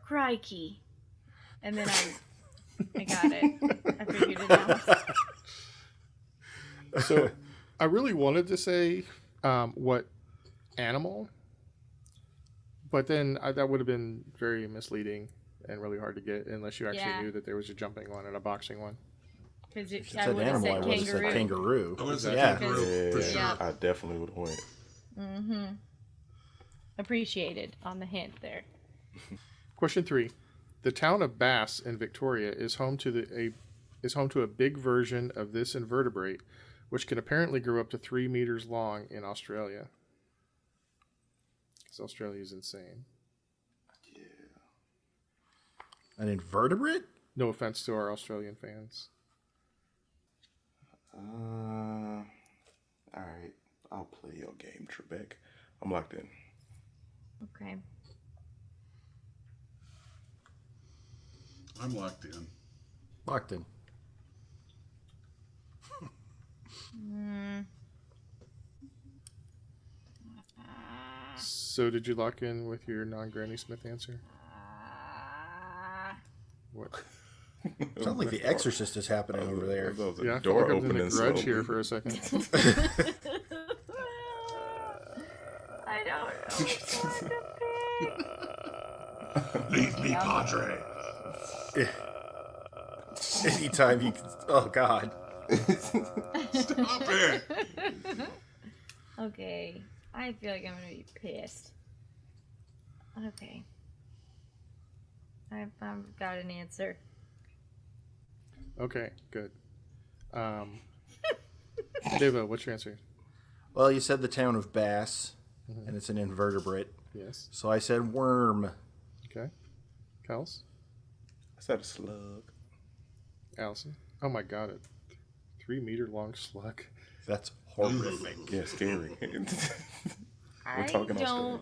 crikey. And then I got it. I figured it out. So I really wanted to say what animal, but then that would have been very misleading and really hard to get unless you actually Yeah. knew that there was a jumping one and a boxing one. Because If it I said would have animal, I said would have said kangaroo. I would have said Yeah. kangaroo, for Yeah. sure. Yeah. I definitely would have went. Mm-hmm. Appreciated on the hint there. Question 3. The town of Bass in Victoria is home to a big version of this invertebrate, which can apparently grow up to 3 meters long in Australia. Because Australia is insane. An invertebrate? No offense to our Australian fans. All right. I'll play your game, Trebek. I'm locked in. Okay. I'm locked in. Locked in. So did you lock in with your non-Granny Smith answer? What? Sounds like The Exorcist is happening over there. That was a Yeah, I felt door like I was in opening the grudge slowly. here for a second. I don't know. Leave me, Padre. Anytime you can. Oh, God. Stop it. Okay. I feel like I'm going to be pissed. Okay. I've got an answer. Okay, good. Devo, what's your answer? Well, you said the town of Bass, and it's an invertebrate. Yes. So I said worm. Okay. Kels? I said a slug. Allison? Oh my god, a 3 meter long slug. That's horrific. Yeah, scary. I talking don't.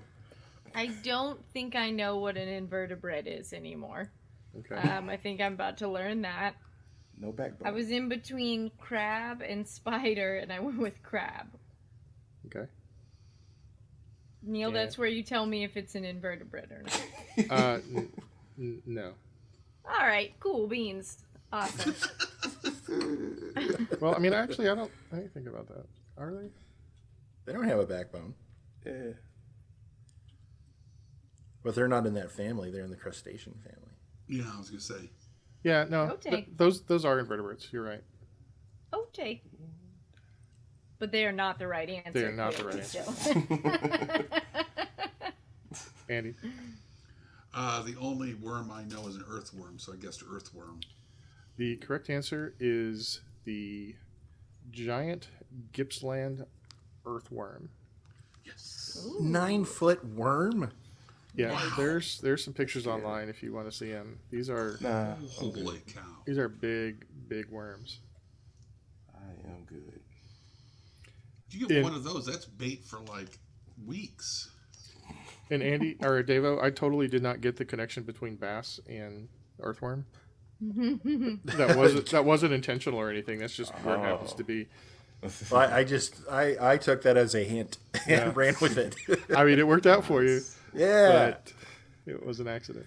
I don't think I know what an invertebrate is anymore. Okay. I think I'm about to learn that. No backbone. I was in between crab and spider, and I went with crab. Okay. Neil, Yeah. that's where you tell me if it's an invertebrate or not. No. All right, cool beans. Awesome. Well, I mean, actually, I didn't think about that. Are they? They don't have a backbone. Yeah. But they're not in that family. They're in the crustacean family. Yeah, I was going to say. Yeah, no. Okay. Those are invertebrates. You're right. Okay. But they are not the right answer. They are not the right answer. Andy? The only worm I know is an earthworm, so I guessed earthworm. The correct answer is the giant Gippsland earthworm. Yes. 9-foot worm? Yeah, Wow. there's some pictures online if you want to see them. These are Nah, I'm good. Holy cow. big worms. I am good. If you get In- one of those, that's bait for like weeks. And Andy or Davo, I totally did not get the connection between bass and earthworm. That wasn't intentional or anything. That's just where it happens to be. Well, I took that as a hint and Yeah. ran with it. I mean, it worked out for you, Yeah. but it was an accident.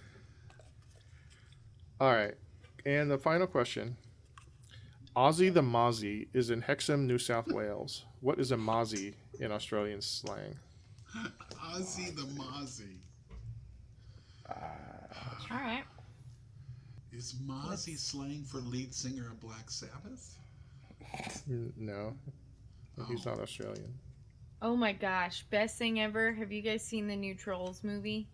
All right, and the final question. Aussie the Mozzie is in Hexham, New South Wales. What is a Mozzie in Australian slang? Ozzy the Mozzie. All right. Is Mozzie slang for lead singer of Black Sabbath? No, he's not Australian. Oh my gosh, best thing ever. Have you guys seen the new Trolls movie?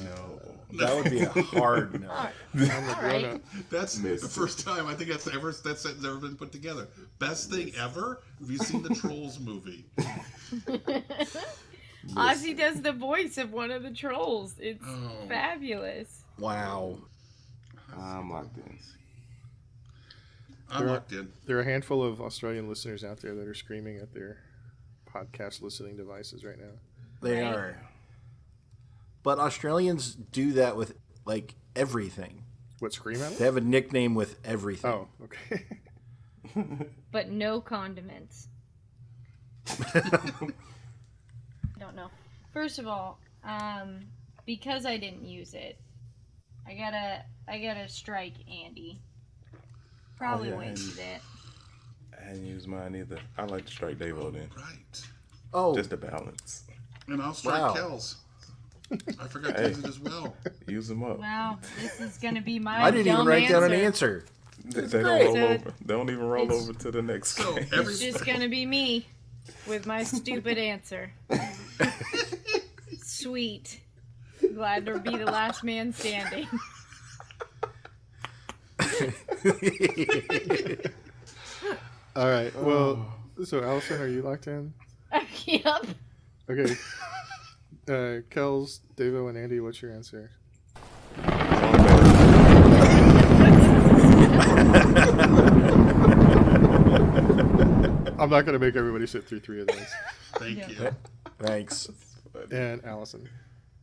No. That would be a hard no. All I'm right. gonna- That's Missed the first time I think that's ever been put together. Best thing ever? Have you seen the Trolls movie? Ozzy does the voice of one of the trolls. It's Oh. fabulous. Wow. I'm locked in. I'm locked in. There are a handful of Australian listeners out there that are screaming at their podcast listening devices right now. They Right. are. But Australians do that with like everything. What, scream at They it? have a nickname with everything. Oh, okay. But no condiments. I don't know. First of all, because I didn't use it, I gotta strike Andy. Probably yeah, wasted it. I hadn't used mine either. I like to strike Davo then, Right. Oh, just to balance. And I'll strike Wow. Kells. I forgot to Hey. use it as well. Use them up. Wow, this is gonna be my I didn't even dumb write down an answer. answer. They don't great. roll So over. They don't even roll it's- over to the next So game. every It's just gonna be me with my stupid answer. Sweet. Glad to be the last man standing. All right. Well, so Allison, are you locked in? Yep. Okay. Kels, Davo, and Andy, what's your answer? I'm not going to make everybody sit through 3 of those. Thank Yeah. you. Thanks. And Allison.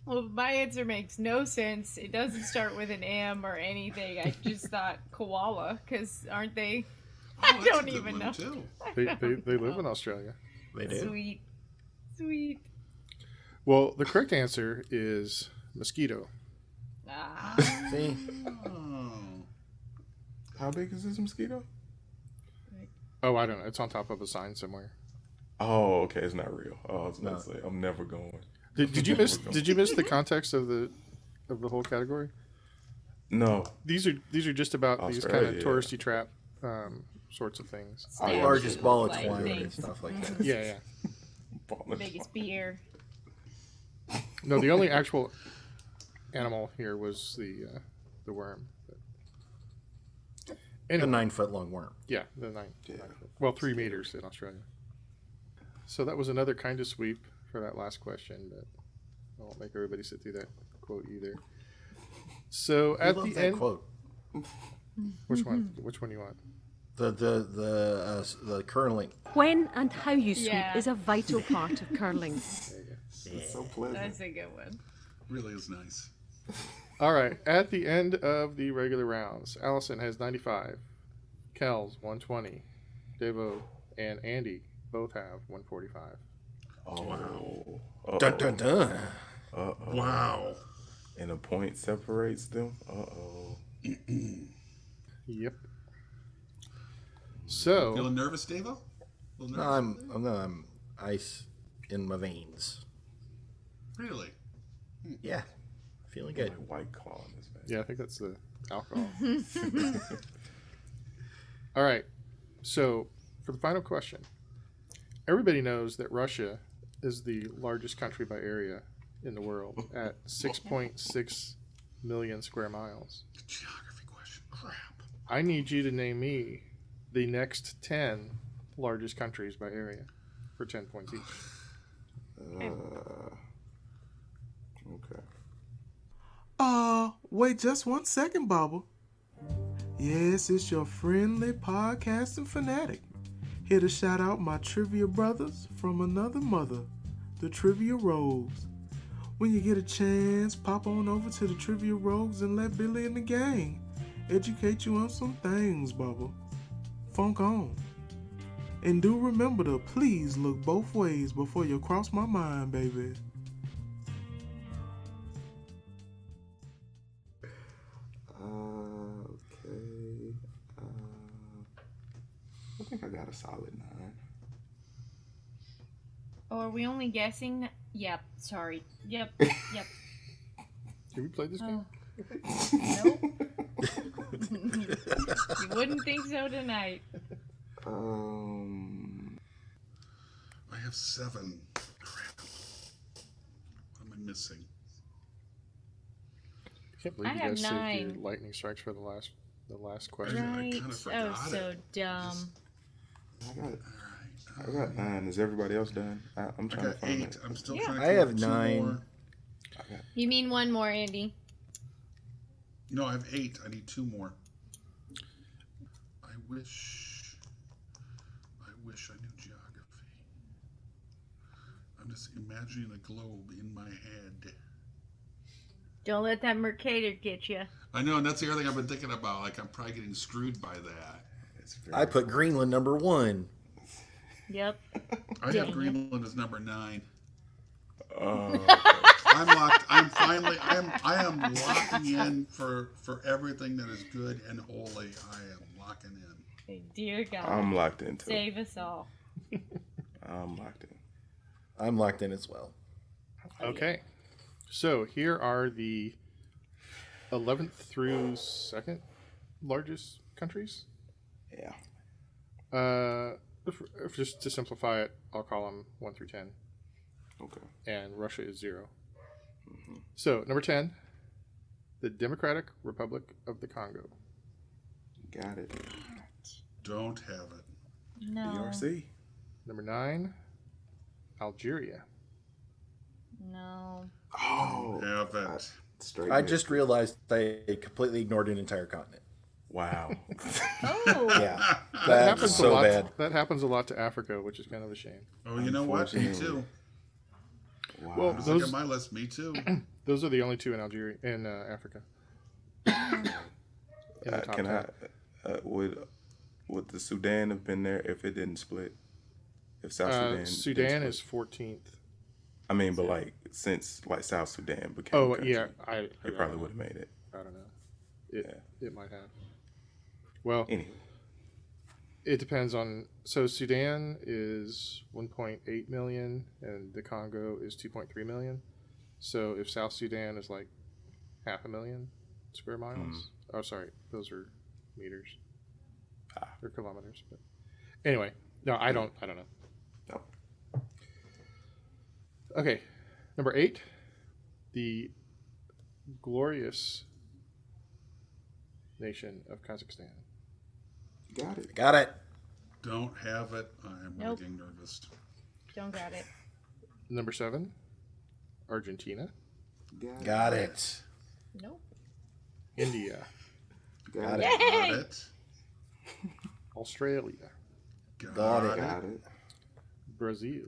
Well, my answer makes no sense. It doesn't start with an M or anything. I just thought koala, because aren't they? Oh, that's don't a good even one, know. Too. They live in Australia. They do. Sweet. Sweet. Well, the correct answer is mosquito. Ah. See? Oh. How big is this mosquito? Oh, I don't know. It's on top of a sign somewhere. Oh, okay. It's not real. Oh, I was about No. to say I'm never going. Did you miss the context of the whole category? No. These are just about these kind of Australia. touristy trap sorts of things. The Stamps largest ball of like twine and things. stuff like that. Yeah. Biggest beer. No, the only actual animal here was the worm. But A anyway, 9-foot long worm. yeah, the 3 meters in Australia. So that was another kind of sweep for that last question, but I won't make everybody sit through that quote either. So I at love the that end, quote. which one? Which one you want? The curling. When and how you sweep Yeah. is a vital part of curling. It's so pleasant. That's a good one. Really is nice. All right. At the end of the regular rounds, Allison has 95, Kells 120, Devo and Andy both have 145. Oh. Wow. Uh-oh. Dun dun dun. Uh-oh. Wow. And a point separates them. Uh-oh. Yep. So Feeling nervous, Davo? No, I'm ice in my veins. Really? Yeah, feeling good. White claw in this man. yeah, I think that's the alcohol. All right. So for the final question, everybody knows that Russia is the largest country by area in the world at 6.6 million square miles. Geography question. Crap. I need you to name me the next 10 largest countries by area for 10 points each. Okay. Wait just 1 second, Bubba. Yes, it's your friendly podcasting fanatic. Here to shout out my trivia brothers from another mother, the Trivia Rogues. When you get a chance, pop on over to the Trivia Rogues and let Billy and the gang educate you on some things, Bubba. Funk on. And do remember to please look both ways before you cross my mind, baby. Okay. I think I got a solid 9. Oh, are we only guessing? Yep. Sorry. Yep. Yep. Have we played this game? Nope. You wouldn't think so tonight. I have 7. Crap. What am I missing? I can't believe I you have guys saved 9. your lightning strikes for the last question. I Right. kinda That forgot was so it. dumb. I got 9. Is everybody else done? I'm I trying to got find 8. it. I'm still Yeah. trying to I come have up with 2 9. more. You mean one more, Andy? No, I have 8. I need 2 more. I wish I knew geography. I'm just imagining a globe in my head. Don't let that Mercator get you. I know, and that's the other thing I've been thinking about. Like, I'm probably getting screwed by that. I put Greenland number 1. Yep. I Dang have it. Greenland as number 9. Oh, I'm locked. I am locking in for everything that is good and holy. I am locking in. Dear God. I'm locked in too. Save us all. I'm locked in. I'm locked in as well. Okay. So here are the 11th through 2nd largest countries. Yeah. If just to simplify it, I'll call them 1 through 10. Okay. And Russia is 0. So, number 10, the Democratic Republic of the Congo. Got it. Don't have it. No. DRC. Number 9, Algeria. No. Oh. Have it. Straight I hit. just realized I completely ignored an entire continent. Wow. Oh. Yeah, That that's happens a so lot. bad. That happens a lot to Africa, which is kind of a shame. Oh, you know what? Me Unfortunately. too. Wow. Well, Look those at my list. Me too. those are the only 2 in Algeria in Africa. In the top Can 10. would the Sudan have been there if it didn't split? If South Sudan didn't Sudan split? is 14th. I mean, but like since like South Sudan became a Oh country, yeah, they probably would have made it. I don't know. It might have. Well, Anyway, it depends on. So Sudan is 1.8 million, and the Congo is 2.3 million. So if South Sudan is like 500,000 square miles, oh sorry, those are meters or kilometers. But anyway, no, I don't know. no. Okay, number 8, the glorious nation of Kazakhstan. Got it. Got it. Don't have it. I am really Nope. getting nervous. Don't got it. Number 7, Argentina. Got it. Nope. India. Got Got it. it. Got Yay! it. Australia. Got it. Got it. Brazil.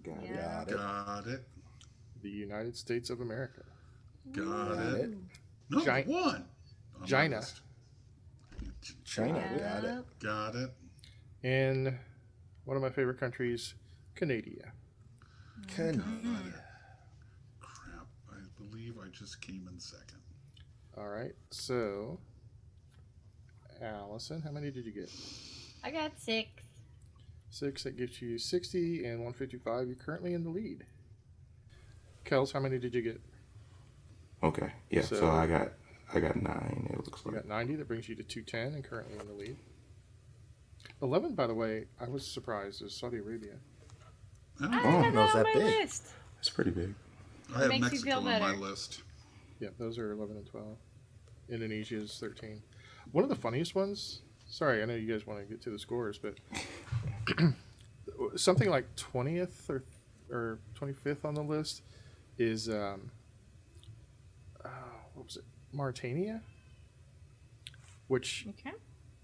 Got it. Yeah. Got it. Got it. The United States of America. Got Got it. it. No, Gi- one. On my China. list. China. Got it. Yep. Got it. And one of my favorite countries, Canada. Canada. Crap. I believe I just came in second. All right. So, Allison, how many did you get? I got 6. 6. That gives you 60 and 155. You're currently in the lead. Kels, how many did you get? Okay. Yeah. So- So I got 9. It looks You like. got 90. That brings you to 210 and currently in the lead. 11, by the way, I was surprised, is Saudi Arabia. I Oh, have no, that it's on that my big. list. It's pretty big. I have makes you Mexico feel on my better. list. Yeah, those are 11 and 12. Indonesia is 13. One of the funniest ones, sorry, I know you guys want to get to the scores, but something like 20th or 25th on the list is, what was it? Mauritania? Which Okay.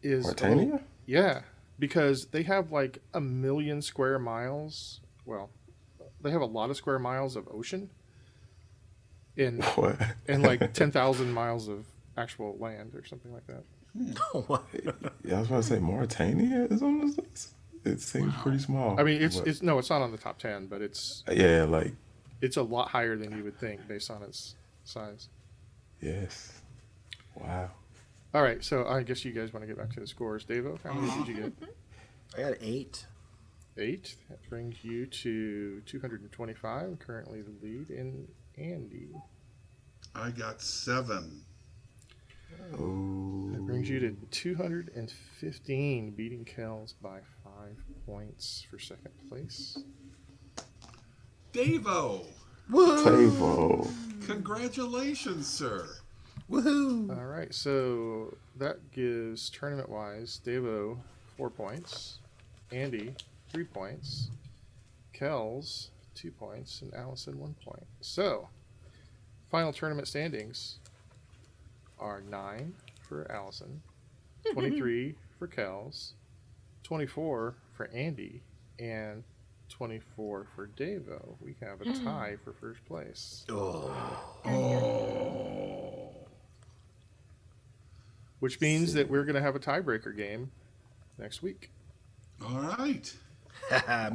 is... Mauritania? Yeah, because they have like 1 million square miles. Well, they have a lot of square miles of ocean. And What? and like 10,000 miles of actual land or something like that. Yeah, I was about to say Mauritania is on this list. It seems pretty small. I mean, but- it's not on the top 10, but it's yeah, like a lot higher than you would think based on its size. yes. Wow. All right, so I guess you guys want to get back to the scores. Davo, how many did you get? I got 8. 8. That brings you to 225, currently the lead in Andy. I got 7. Oh. That brings you to 215, beating Kells by 5 points for second place. Davo, Tavo. congratulations, sir. Woohoo! All right, so that gives tournament-wise Davo 4 points, Andy 3 points, Kells 2 points, and Allison 1 point. So, final tournament standings are 9 for Allison, 23 for Kels, 24 for Andy, and 24 for Davo. We have a tie for first place. Which means that we're going to have a tiebreaker game next week. All right.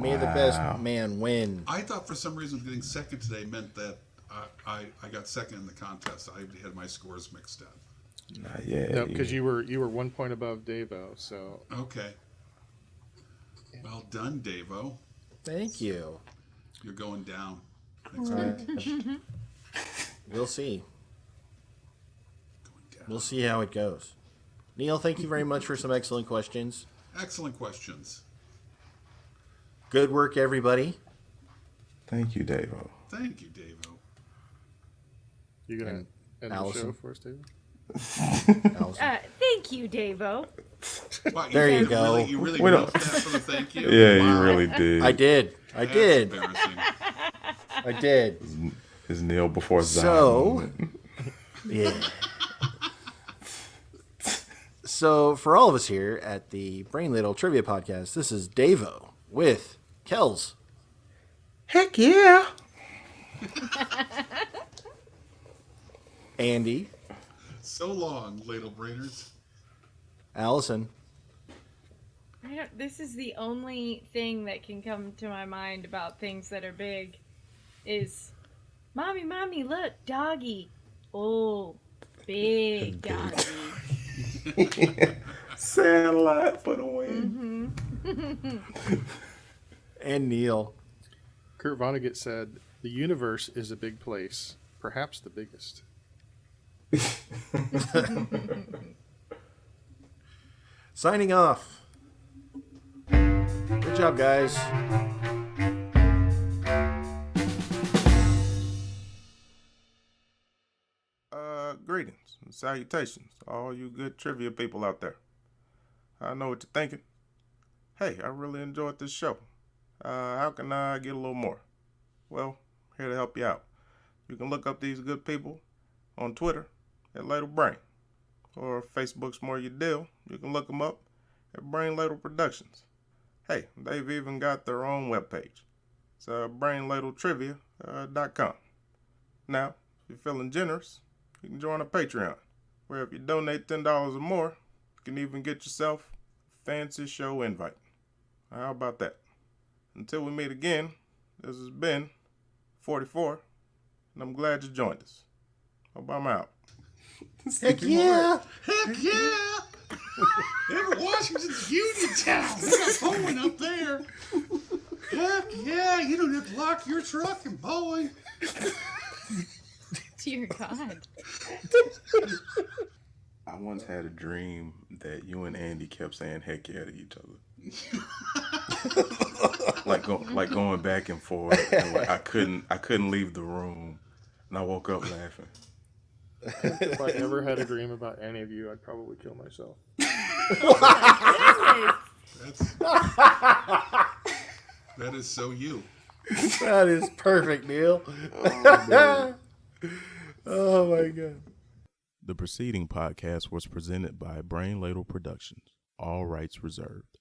May the best man win. I thought for some reason getting second today meant that I got second in the contest. I had my scores mixed up. Not yet. No, because you were 1 point above Davo. So Okay. Well done, Davo. Thank you. You're going down next week. We'll see. Going down. We'll see how it goes. Neil, thank you very much for some excellent questions. Excellent questions. Good work, everybody. Thank you, Davo. Thank you, Davo. you going to end the Allison. show for us, Davo? Allison. Thank you, Davo. Wow, There you did go. You really We milked don't- that for the thank you? Yeah, Wow. you really did. I did. I That's did. embarrassing. I did. His Neil before Zion So, moment. yeah. So, for all of us here at the Brain Ladle Trivia Podcast, this is Davo with Kels. Heck yeah. Andy, So long, ladle brainers. Allison, This is the only thing that can come to my mind about things that are big is, Mommy, look, doggy. Oh, big doggy. Satellite for the win. and Neil. Kurt Vonnegut said, "The universe is a big place, perhaps the biggest." Signing off. Good job, guys. Greetings and salutations to all you good trivia people out there. I know what you're thinking. Hey, I really enjoyed this show. How can I get a little more? Well, here to help you out. You can look up these good people on Twitter at Ladle Brain, or if Facebook's more your deal, you can look them up at Brain Ladle Productions. Hey, they've even got their own webpage. It's brainladletrivia.com. Now, if you're feeling generous, you can join a Patreon, where if you donate $10 or more, you can even get yourself a fancy show invite. How about that? Until we meet again, this has been 44, and I'm glad you joined us. Hope I'm out. Heck yeah! Heck yeah! Ever Washington's Uniontown. We got Bowen up there. Heck yeah! You don't have to lock your truck in Bowen. Dear God. I once had a dream that you and Andy kept saying heck yeah to each other. like going back and forth. And like I couldn't leave the room, and I woke up laughing. If I ever had a dream about any of you, I'd probably kill myself. That is so you. That is perfect, Neil. Oh my God. The preceding podcast was presented by Brain Ladle Productions. All rights reserved.